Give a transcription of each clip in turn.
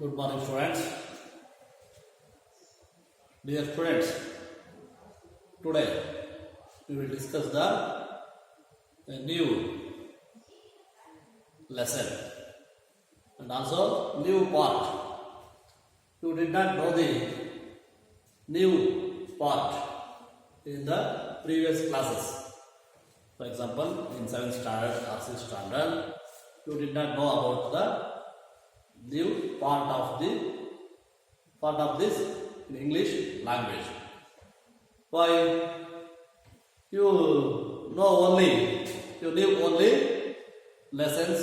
Good morning, students. Dear students, today we will discuss the new lesson and also new part. You did not know the new part in the previous classes. For example, in 7th standard or 6th standard, you did not know about the new part of this in English language. Why? You knew only lessons,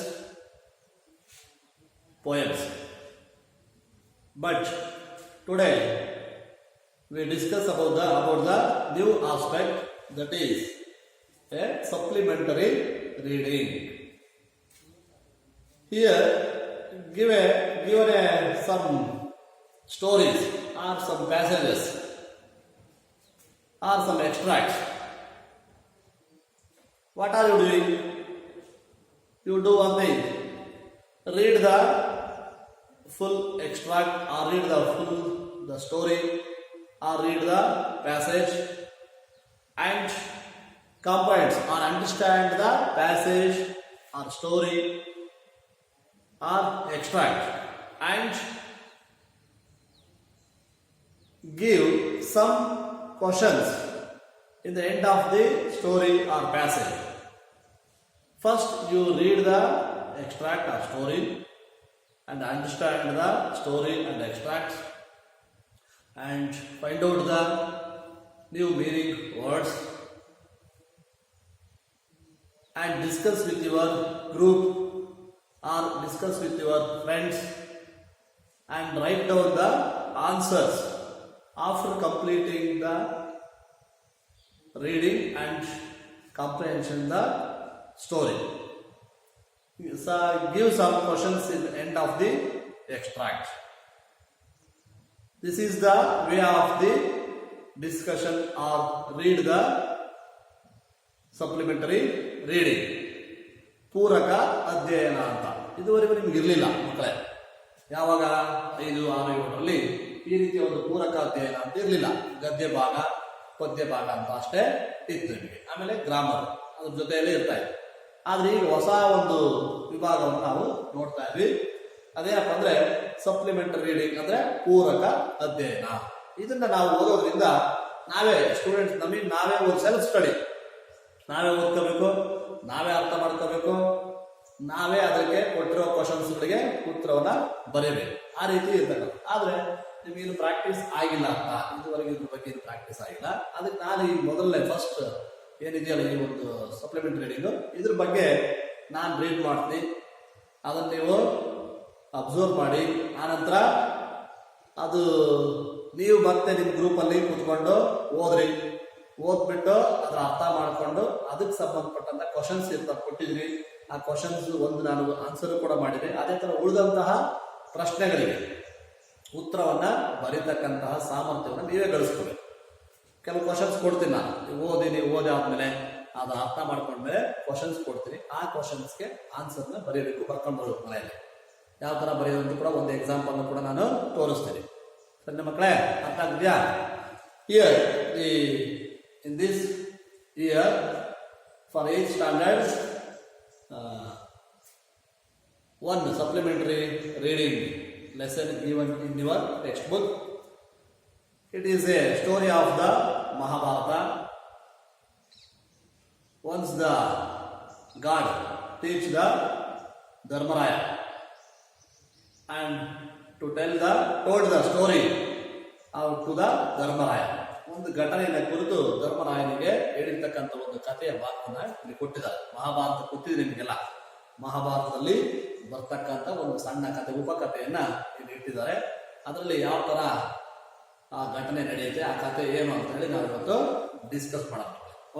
poems. But today we discuss about the new aspect, that is a supplementary reading. Here given some stories or some passages or some extracts. What are you doing? You do one thing. Read the full extract or read the story or read the passage and comprehend or understand the passage or story or extract and give some questions in the end of the story or passage. First you read the extract or story and understand the story and extract and find out the new meaning words and discuss with your group or discuss with your friends and write down the answers after completing the reading and comprehension the story. So give some questions in the end of the extract. This is the way of the discussion or read the supplementary reading. ಪೂರಕ ಅಧ್ಯಯನ ಅಂತ ಇದುವರೆಗೂ ನಿಮ್ಗೆ ಇರಲಿಲ್ಲ ಮಕ್ಕಳೇ. ಯಾವಾಗ 5, 6, 7ರಲ್ಲಿ ಈ ರೀತಿಯ ಒಂದು ಪೂರಕ ಅಧ್ಯಯನ ಅಂತ ಇರಲಿಲ್ಲ. ಗದ್ಯ ಭಾಗ, ಪದ್ಯ ಭಾಗ ಅಂತ ಅಷ್ಟೇ ಇತ್ತು ನಿಮಗೆ. ಆಮೇಲೆ ಗ್ರಾಮರ್ ಅದ್ರ ಜೊತೆಯಲ್ಲೇ ಇರ್ತಾ ಇತ್ತು. ಆದ್ರೆ ಈಗ ಹೊಸ ಒಂದು ವಿಭಾಗವನ್ನು ನಾವು ನೋಡ್ತಾ ಇದ್ವಿ. ಅದೇನಪ್ಪ ಅಂದ್ರೆ ಸಪ್ಲಿಮೆಂಟರಿ ರೀಡಿಂಗ್ ಅಂದ್ರೆ ಪೂರಕ ಅಧ್ಯಯನ. ಇದನ್ನ ನಾವು ಓದೋದ್ರಿಂದ ನಾವೇ ಸ್ಟೂಡೆಂಟ್ಸ್ ನಾವೇ ಒಂದು ಸೆಲ್ಫ್ ಸ್ಟಡಿ ನಾವೇ ಓದ್ಕೋಬೇಕು, ನಾವೇ ಅರ್ಥ ಮಾಡ್ಕೋಬೇಕು, ನಾವೇ ಅದಕ್ಕೆ ಕೊಟ್ಟಿರೋ ಕ್ವಶನ್ಸ್ಗಳಿಗೆ ಉತ್ತರವನ್ನ ಬರೀಬೇಕು. ಆ ರೀತಿ ಇರ್ತಕ್ಕಂಥ. ಆದ್ರೆ ನಿಮಗೇನು ಪ್ರಾಕ್ಟೀಸ್ ಆಗಿಲ್ಲ ಅಂತ, ಇದುವರೆಗೆ ಇದ್ರ ಬಗ್ಗೆ ಏನು ಪ್ರಾಕ್ಟೀಸ್ ಆಗಿಲ್ಲ. ಅದಕ್ಕೆ ನಾನು ಈ ಮೊದಲನೇ ಫಸ್ಟ್ ಏನಿದೆಯಲ್ಲ ಈ ಒಂದು ಸಪ್ಲಿಮೆಂಟರಿ ರೀಡಿಂಗು, ಇದ್ರ ಬಗ್ಗೆ ನಾನು ರೀಡ್ ಮಾಡ್ತೀನಿ. ಅದನ್ನು ನೀವು ಅಬ್ಸರ್ವ್ ಮಾಡಿ, ಆನಂತರ ಅದು ನೀವು ಮತ್ತೆ ನಿಮ್ಮ ಗ್ರೂಪಲ್ಲಿ ಕೂತ್ಕೊಂಡು ಓದ್ಬಿಟ್ಟು ಅದರ ಅರ್ಥ ಮಾಡಿಕೊಂಡು ಅದಕ್ಕೆ ಸಂಬಂಧಪಟ್ಟಂತ ಕ್ವಶನ್ಸ್ ಇರ್ತಾವೆ ಕೊಟ್ಟಿದ್ರಿ. ಆ ಕ್ವಶನ್ಸ್ ಒಂದು ನಾನು ಆನ್ಸರ್ ಕೂಡ ಮಾಡಿದೆ. ಅದೇ ತರ ಉಳಿದಂತಹ ಪ್ರಶ್ನೆಗಳಿಗೆ ಉತ್ತರವನ್ನ ಬರೀತಕ್ಕಂತಹ ಸಾಮರ್ಥ್ಯವನ್ನು ನೀವೇ ಗಳಿಸ್ಕೋಬೇಕು. ಕೆಲವು ಕ್ವಶನ್ಸ್ ಕೊಡ್ತೀನಿ ನಾನು, ನೀವು ಓದಿ ಆದ್ಮೇಲೆ ಅದು ಅರ್ಥ ಮಾಡ್ಕೊಂಡ್ಮೇಲೆ ಕ್ವಶನ್ಸ್ ಕೊಡ್ತೀನಿ. ಆ ಕ್ವಶನ್ಸ್ಗೆ ಆನ್ಸರ್ನ ಬರೀಬೇಕು, ಬರ್ಕೊಂಡು ಬರಬೇಕು ಮನೆಯಲ್ಲಿ. ಯಾವ ತರ ಬರೆಯೋದು ಕೂಡ ಒಂದು ಎಕ್ಸಾಂಪಲ್ ಕೂಡ ನಾನು ತೋರಿಸ್ತೀನಿ. ಸರಿ ಮಕ್ಕಳೇ, ಅರ್ಥ ಆಗಿದೆಯಾ? In this year, for each standard, one supplementary reading lesson given in your textbook. It is a story of the Mahabharata. Once the God teach the Dharmaraya and told the story out to the Dharmaraya. ಒಂದು ಘಟನೆಯ ಕುರಿತು ಧರ್ಮರಾಯನಿಗೆ ಹೇಳಿರ್ತಕ್ಕಂಥ ಒಂದು ಕಥೆಯ ಭಾಗವನ್ನ ಇಲ್ಲಿ ಕೊಟ್ಟಿದ್ದಾರೆ. ಮಹಾಭಾರತ ಗೊತ್ತಿದೆ ನಿಮಗೆಲ್ಲ. ಮಹಾಭಾರತದಲ್ಲಿ ಬರ್ತಕ್ಕಂಥ ಒಂದು ಸಣ್ಣ ಕಥೆ, ಉಪಕಥೆಯನ್ನ ಇಲ್ಲಿ ಇಟ್ಟಿದ್ದಾರೆ. ಅದರಲ್ಲಿ ಯಾವ ತರ ಆ ಘಟನೆ ನಡೆಯುತ್ತೆ, ಆ ಕಥೆ ಏನು ಅಂತ ಹೇಳಿ ನಾವು ಇವತ್ತು ಡಿಸ್ಕಸ್ ಮಾಡೋಣ.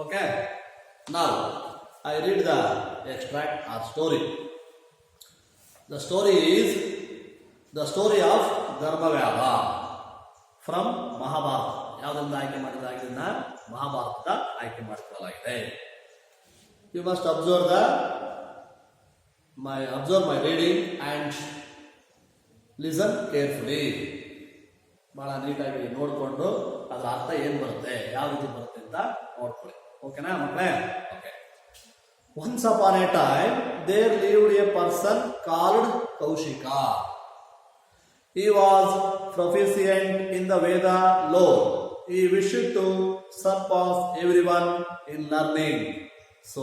ಓಕೆ, ನಾವು I read the extract or story. The story is the story of Dharmavyadha from Mahabharata. ಯಾವುದೊಂದು ಆಯ್ಕೆ ಮಾಡಿದಾಗಿನ ಮಹಾಭಾರತ ಆಯ್ಕೆ ಮಾಡಿಕೊಳ್ಳಲಾಗಿದೆ. You must observe my reading and listen carefully, ಬಹಳ ನೀಟಾಗಿ ನೋಡಿಕೊಂಡು ಅದರ ಅರ್ಥ ಏನು ಬರುತ್ತೆ, ಯಾವ ರೀತಿ ಬರುತ್ತೆ ಅಂತ ನೋಡ್ಕೊಳ್ಳಿ. ಓಕೆನಾ ಮಕ್ಕಳೇ? Okay. Once upon a time, there lived a person called Kaushika. He was proficient in the Veda lore. He wished to surpass everyone in learning. So,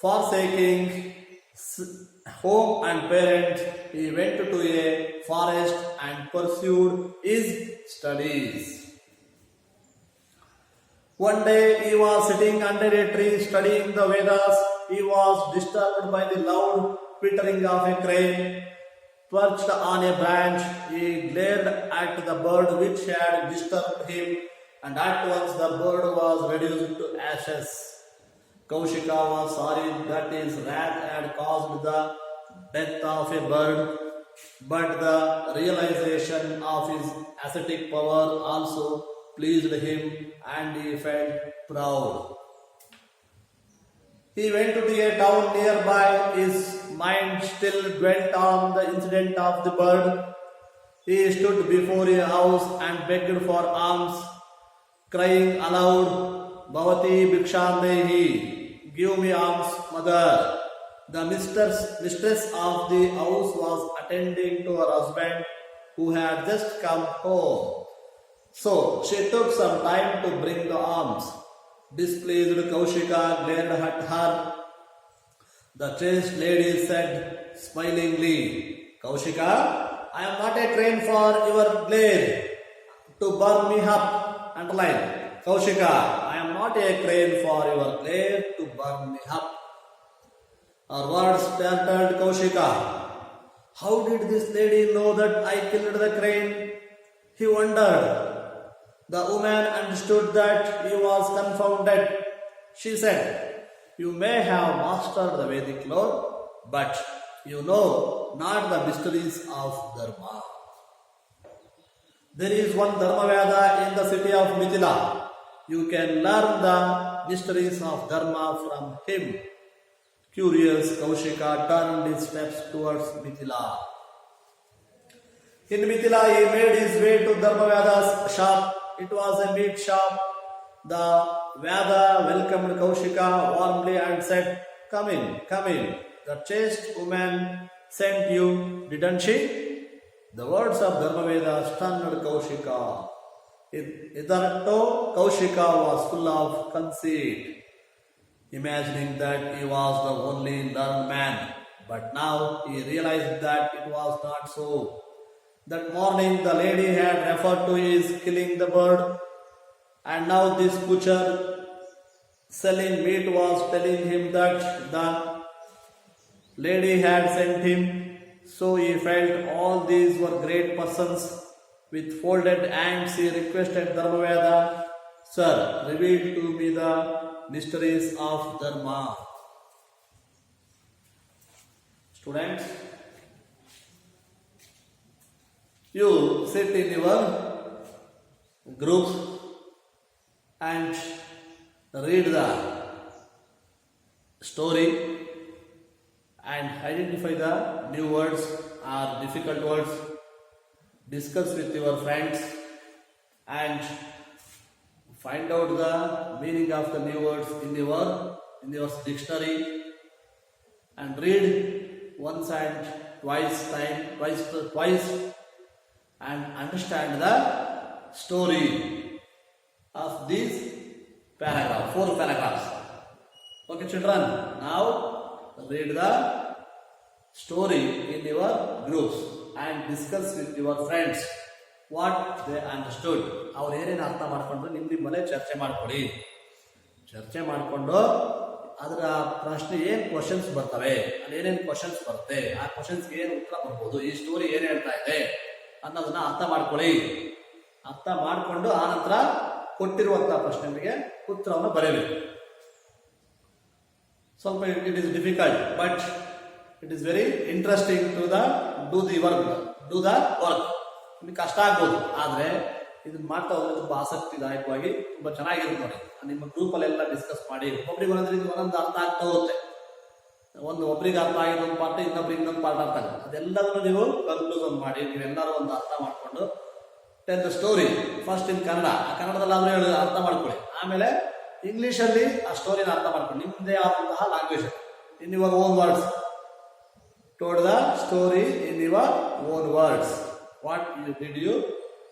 forsaking home and parents, he went to a forest and pursued his studies. One day he was sitting under a tree studying the Vedas. He was disturbed by the loud twittering of a crane. Perched on a branch, he glared at the bird which had disturbed him, and at once the bird was reduced to ashes. Kaushika was sorry that his wrath had caused the death of a bird, but the realization of his ascetic power also pleased him, and he felt proud. He went to a town nearby. His mind still dwelt on the incident of the bird. He stood before a house and begged for alms, crying aloud, "Bhavati Bhikshandehi, give me alms, mother." The mistress of the house was attending to her husband who had just come home. So she took some time to bring the alms. Displeased, Kaushika glared at her. The chaste lady said smilingly, "Kaushika, I am not a crane for your glare to burn me up." Underline, Kaushika, I am not a crane for your glare to burn me up. Her words startled Kaushika. How did this lady know that I killed the crane? He wondered. The woman understood that he was confounded. She said, "You may have mastered the Vedic lore, but you know not the mysteries of Dharma. There is one Dharmaveda in the city of Mithila. You can learn the mysteries of Dharma from him." Curious, Kaushika turned his steps towards Mithila. In Mithila, he made his way to Dharmaveda's shop. It was a meat shop. The Veda welcomed Kaushika warmly and said, "Come in, come in. The chaste woman sent you, didn't she?" The words of Dharmaveda stunned Kaushika. Hitherto, Kaushika was full of conceit, imagining that he was the only learned man. But now he realized that it was not so. That morning the lady had referred to his killing the bird, and now this butcher selling meat was telling him that the lady had sent him. So he felt all these were great persons. With folded hands he requested Dharmaveda, "Sir, reveal to me the mysteries of Dharma." Students, you sit in your group and read the story and identify the new words or difficult words. Discuss with your friends and find out the meaning of the new words in your dictionary, and read once and twice and understand the story of these paragraphs, 4 paragraphs. Okay children, now read the story in your groups and discuss with your friends what they understood. ಅವ್ರು ಏನೇನು ಅರ್ಥ ಮಾಡ್ಕೊಂಡ್ರು ನಿಮ್ಮ ಮನೆ ಚರ್ಚೆ ಮಾಡ್ಕೊಳ್ಳಿ. ಚರ್ಚೆ ಮಾಡಿಕೊಂಡು ಅದರ ಪ್ರಶ್ನೆ ಏನು ಕ್ವಶನ್ಸ್ ಬರ್ತವೆ, ಅಲ್ಲಿ ಏನೇನು ಕ್ವಶನ್ಸ್ ಬರುತ್ತೆ, ಆ ಕ್ವಶನ್ಸ್ಗೆ ಏನು ಉತ್ತರ ಬರ್ಬೋದು, ಈ ಸ್ಟೋರಿ ಏನು ಹೇಳ್ತಾ ಇದೆ ಅನ್ನೋದನ್ನ ಅರ್ಥ ಮಾಡ್ಕೊಳ್ಳಿ. ಅರ್ಥ ಮಾಡಿಕೊಂಡು ಆ ನಂತರ ಕೊಟ್ಟಿರುವಂತಹ ಪ್ರಶ್ನೆಗಳಿಗೆ ಉತ್ತರವನ್ನು ಬರೆಯಬೇಕು. ಸ್ವಲ್ಪ it is difficult, but it is very interesting to do the work. ನಿಮಗೆ ಕಷ್ಟ ಆಗ್ಬೋದು, ಆದರೆ ಇದನ್ನ ಮಾಡ್ತಾ ಹೋದ್ರೆ ತುಂಬಾ ಆಸಕ್ತಿದಾಯಕವಾಗಿ ತುಂಬಾ ಚೆನ್ನಾಗಿರುತ್ತೆ ನೋಡಿ. ನಿಮ್ಮ ಗ್ರೂಪಲ್ಲೆಲ್ಲ ಡಿಸ್ಕಸ್ ಮಾಡಿ ಒಬ್ಬೊಬ್ಬರಿಗೆ ಒಂದೊಂದು ಅರ್ಥ ಆಗ್ತಾ ಹೋಗುತ್ತೆ. ಒಬ್ರಿಗೆ ಅರ್ಥ ಆಗಿದ್ದು ಒಂದು ಪಾರ್ಟ್, ಇನ್ನೊಬ್ರಿಗೆ ಇನ್ನೊಂದು ಪಾರ್ಟ್ ಅರ್ಥ ಆಗುತ್ತೆ. ಅದೆಲ್ಲದನ್ನು ನೀವು ಕನ್ಕ್ಲೂಷನ್ ಮಾಡಿ ನೀವೆಲ್ಲರೂ ಒಂದು ಅರ್ಥ ಮಾಡ್ಕೊಂಡು tell the story first in Kannada, ಕನ್ನಡದಲ್ಲಾದ್ರೆ ಅರ್ಥ ಮಾಡ್ಕೊಳ್ಳಿ. ಆಮೇಲೆ ಇಂಗ್ಲಿಷಲ್ಲಿ ಆ ಸ್ಟೋರಿನ ಅರ್ಥ ಮಾಡ್ಕೊಂಡು ನಿಮ್ಮದೇ ಆದಂತಹ language in your own words. Told the story in your own words. What did you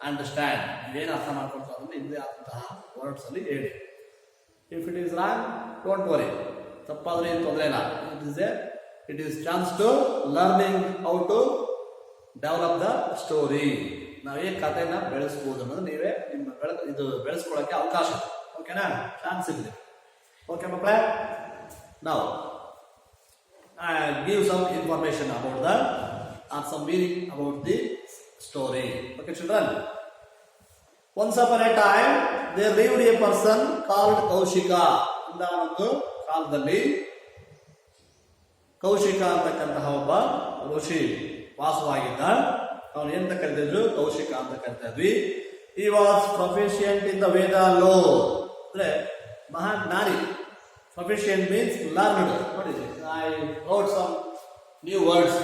understand? ನೀವೇನು ಅರ್ಥ ಮಾಡ್ಕೊಳ್ತಾ ಅಂದ್ರೆ ನಿಮ್ಮದೇ ಆದಂತಹ ವರ್ಡ್ಸ್ ಅಲ್ಲಿ ಹೇಳಿ. If it is wrong don't worry, ತಪ್ಪಾದ್ರೆ ಏನು ತೊಂದರೆ ಇಲ್ಲ. It is chance to learning how to develop the story. ನಾವೇ ಕಥೆನ ಬೆಳೆಸ್ಬೋದು ಅನ್ನೋದು ನೀವೇ ನಿಮ್ಮ ಬೆಳೆಸ್ಕೊಳ್ಳೋಕೆ ಅವಕಾಶ. ಓಕೆನಾ? ಚಾನ್ಸ್ ಇದೆ. ಓಕೆ ಮಕ್ಕಳೇ, ನಾವು give some information about the and some meaning about the story. Okay children, once upon a time there lived a person called Kaushika. ಇಂದ ಒಂದು ಕಾಲದಲ್ಲಿ ಕೌಶಿಕ ಅಂತಕ್ಕಂತಹ ಒಬ್ಬ ಋಷಿ ವಾಸವಾಗಿದ್ದ. ಅವನು ಎಂತ ಕರೆದಿದ್ರು? ಕೌಶಿಕ ಅಂತ ಕರಿತಾ ಇದ್ವಿ. he was proficient in the Veda lore, ಅಂದ್ರೆ ಮಹಾಜ್ಞಾನಿ. Proficient means learned. What is it? I wrote some new words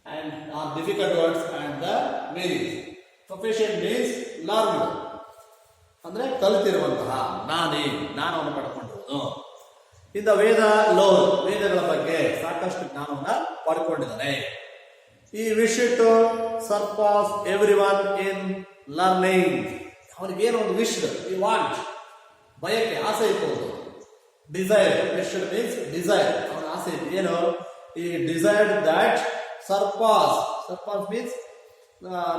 and are difficult words and the meaning. Proficient means learned. ಅಂದ್ರೆ ಕಲಿತಿರುವಂತಹ, ಜ್ಞಾನವನ್ನು ಪಡ್ಕೊಂಡಿರುವುದು. ಇನ್ ದ ವೇದ ಲೋರ್, ವೇದಗಳ ಬಗ್ಗೆ ಸಾಕಷ್ಟು ಜ್ಞಾನವನ್ನ ಪಡ್ಕೊಂಡಿದ್ದಾನೆ. He wish to surpass everyone in learning. ಅವನಿಗೇನು ಒಂದು wish, ಈ ವಾಂಟ್, ಬಯಕೆ, ಆಸೆ ಇತ್ತು. Desire, wish means desire. ಅವನ ಆಸೆ ಇತ್ತು ಏನು? ಈ ಡಿಸೈರ್ಡ್ ದಟ್ ಸರ್ಪಾಸ್ ಮೀನ್ಸ್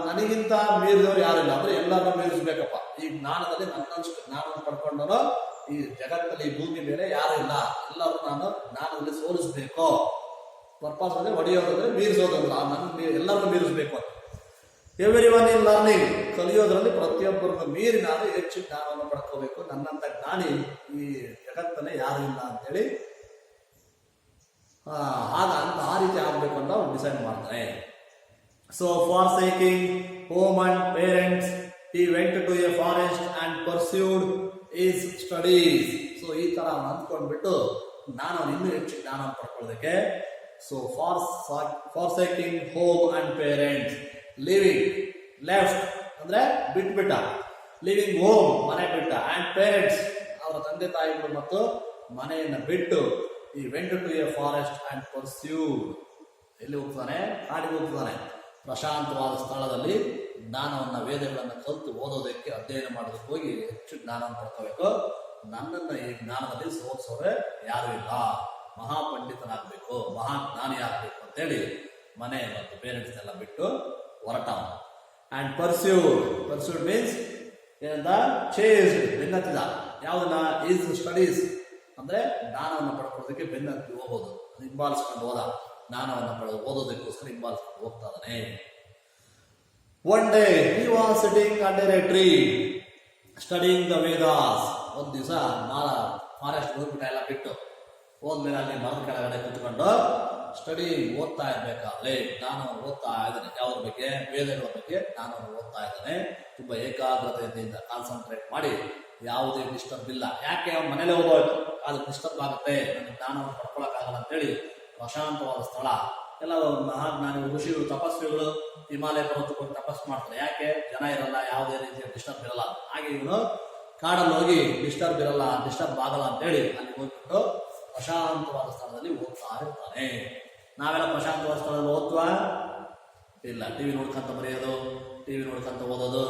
ನನಗಿಂತ ಮೀರಿದವರು ಯಾರಿಲ್ಲ, ಅಂದ್ರೆ ಎಲ್ಲರನ್ನ ಮೀರಿಸ್ಬೇಕಪ್ಪ. ಈ ಜ್ಞಾನದಲ್ಲಿ ನನ್ನಷ್ಟು ಜ್ಞಾನವನ್ನು ಪಡ್ಕೊಂಡನು ಈ ಜಗತ್ತಲ್ಲಿ, ಈ ಭೂಮಿ ಮೇಲೆ ಯಾರು ಇಲ್ಲ, ಎಲ್ಲರೂ ನಾನು ಜ್ಞಾನದಲ್ಲಿ ಸೋಲಿಸಬೇಕು. ಪರ್ಪಾಸ್ ಅಂದ್ರೆ ಹೊಡೆಯೋದಂದ್ರೆ ಮೀರಿಸೋದಲ್ಲ, ಎಲ್ಲರನ್ನು ಮೀರಿಸಬೇಕು ಅಂತ. ಎವ್ರಿ ಒನ್ ಇನ್ ಲರ್ನಿಂಗ್, ಕಲಿಯೋದ್ರಲ್ಲಿ ಪ್ರತಿಯೊಬ್ಬರನ್ನು ಮೀರಿ ನಾನು ಹೆಚ್ಚು ಜ್ಞಾನವನ್ನು ಪಡ್ಕೋಬೇಕು, ನನ್ನಂತ ಜ್ಞಾನಿ ಈ ಜಗತ್ತಲ್ಲೇ ಯಾರು ಇಲ್ಲ ಅಂತೇಳಿ ಆ ರೀತಿ ಆಗ್ಬೇಕು ಅಂತ ಅವ್ರು ಡಿಸೈಡ್ ಮಾಡ್ತಾರೆ. So forsaking home and parents he went to a forest and pursued his studies. So ಈ ತರ ಅವನು ಅಂದ್ಕೊಂಡ್ಬಿಟ್ಟು ನಾನು ಇನ್ನೂ ಹೆಚ್ಚು ಜ್ಞಾನ ಪಡ್ಕೊಳ್ಳೋದಕ್ಕೆ, so forsaking home and parents, leaving, left ಅಂದ್ರೆ ಬಿಟ್ಬಿಟ್ಟ, ಲಿವಿಂಗ್ ಹೋಮ್ ಮನೆ ಬಿಟ್ಟ, ಅಂಡ್ ಪೇರೆಂಟ್ಸ್ ಅವರ ತಂದೆ ತಾಯಿಗಳು ಮತ್ತು ಮನೆಯನ್ನು ಬಿಟ್ಟು he went to a forest and pursued. ಎಲ್ಲಿ ಹೋಗ್ತಾನೆ? ಕಾಡಿಗೆ ಹೋಗ್ತಾನೆ. ಪ್ರಶಾಂತವಾದ ಸ್ಥಳದಲ್ಲಿ ಜ್ಞಾನವನ್ನ, ವೇದಗಳನ್ನು ಕಲಿತು ಓದೋದಕ್ಕೆ, ಅಧ್ಯಯನ ಮಾಡೋದಕ್ಕೆ ಹೋಗಿ ಹೆಚ್ಚು ಜ್ಞಾನವನ್ನು ಪಡ್ಕೋಬೇಕು. ನನ್ನನ್ನು ಈ ಜ್ಞಾನದಲ್ಲಿ ಸೋಲಿಸೋರೆ ಯಾರು ಇಲ್ಲ, ಮಹಾಪಂಡಿತನಾಗಬೇಕು, ಮಹಾಜ್ಞಾನಿ ಆಗಬೇಕು ಅಂತೇಳಿ ಮನೆ ಮತ್ತು ಪೇರೆಂಟ್ಸ್ ಎಲ್ಲ ಬಿಟ್ಟು ಹೊರಟ. ಅಂಡ್ ಪರ್ಸ್ಯೂಡ್ ಮೀನ್ಸ್ ಏನಂತ? ಚೇಸ್, ಬೆನ್ನತ್ತಿದ. ಯಾವುದನ್ನ? ಈಸ್ ಸ್ಟಡೀಸ್ ಅಂದ್ರೆ ಜ್ಞಾನವನ್ನು ಪಡ್ಕೊಳ್ಳೋದಕ್ಕೆ ಬೆನ್ನತ್ತಿ ಹೋಗೋದು, ಹಿಂಬಾಲಿಸ್ಕೊಂಡು ಹೋದ. ಜ್ಞಾನವನ್ನು ಓದೋದಕ್ಕೋಸ್ಕರ ಹಿಂಬಾಲಿಸ್ಕೊಂಡು ಹೋಗ್ತಾ ಇದ್ದಾನೆ. One day he was sitting under a tree studying the Vedas. ಒಂದು ದಿವಸ ಫಾರೆಸ್ಟ್ ಹೋಗ್ಬಿಟ್ಟ, ಎಲ್ಲ ಬಿಟ್ಟು ಹೋದ್ಮೇಲೆ ಅಲ್ಲಿ ಮರದ ಕೆಳಗಡೆ ಕೂತ್ಕೊಂಡು ಸ್ಟಡಿ ಓದ್ತಾ ಇರ್ಬೇಕಾದ್ರೆ ಜ್ಞಾನವನ್ನು ಓದ್ತಾ ಇದ್ದಾನೆ. ಯಾವುದ್ರ ಬಗ್ಗೆ? ವೇದಗಳ ಬಗ್ಗೆ ಜ್ಞಾನವನ್ನು ಓದ್ತಾ ಇದ್ದಾನೆ. ತುಂಬಾ ಏಕಾಗ್ರತೆಯಿಂದ ಕಾನ್ಸಂಟ್ರೇಟ್ ಮಾಡಿ, ಯಾವುದೇ ಡಿಸ್ಟರ್ಬ್ ಇಲ್ಲ. ಯಾಕೆ? ಅವ್ನ ಮನೇಲೆ ಹೋಗೋದು, ಅದು ಡಿಸ್ಟರ್ಬ್ ಆಗುತ್ತೆ, ನನಗೆ ಜ್ಞಾನವನ್ನು ಪಡ್ಕೊಳಕ್ಕಾಗಲ್ಲ ಅಂತೇಳಿ ಪ್ರಶಾಂತವಾದ ಸ್ಥಳ. ಎಲ್ಲ ಮಹಾಜ್ಞಾನಿ ಋಷಿಗಳು, ತಪಸ್ವಿಗಳು ಹಿಮಾಲಯ ಪರ್ವತಕ್ಕೆ ತಪಸ್ ಮಾಡ್ತಾರೆ. ಯಾಕೆ? ಜನ ಇರಲ್ಲ, ಯಾವುದೇ ರೀತಿಯ ಡಿಸ್ಟರ್ಬ್ ಇರಲ್ಲ. ಹಾಗೆ ಇವನು ಕಾಡಲ್ಲಿ ಹೋಗಿ ಡಿಸ್ಟರ್ಬ್ ಆಗಲ್ಲ ಅಂತೇಳಿ ಅಲ್ಲಿ ಹೋಗ್ಬಿಟ್ಟು ಪ್ರಶಾಂತವಾದ ಸ್ಥಳದಲ್ಲಿ ಓದ್ತಾ ಇರ್ತಾನೆ. ನಾವೆಲ್ಲ ಪ್ರಶಾಂತವಾದ ಸ್ಥಳದಲ್ಲಿ ಓದ್ವಾ? ಇಲ್ಲ. ಟಿವಿ ನೋಡ್ಕೊಂತ ಬರೆಯೋದು, ಟಿವಿ ನೋಡ್ಕೊಂತ ಓದೋದು,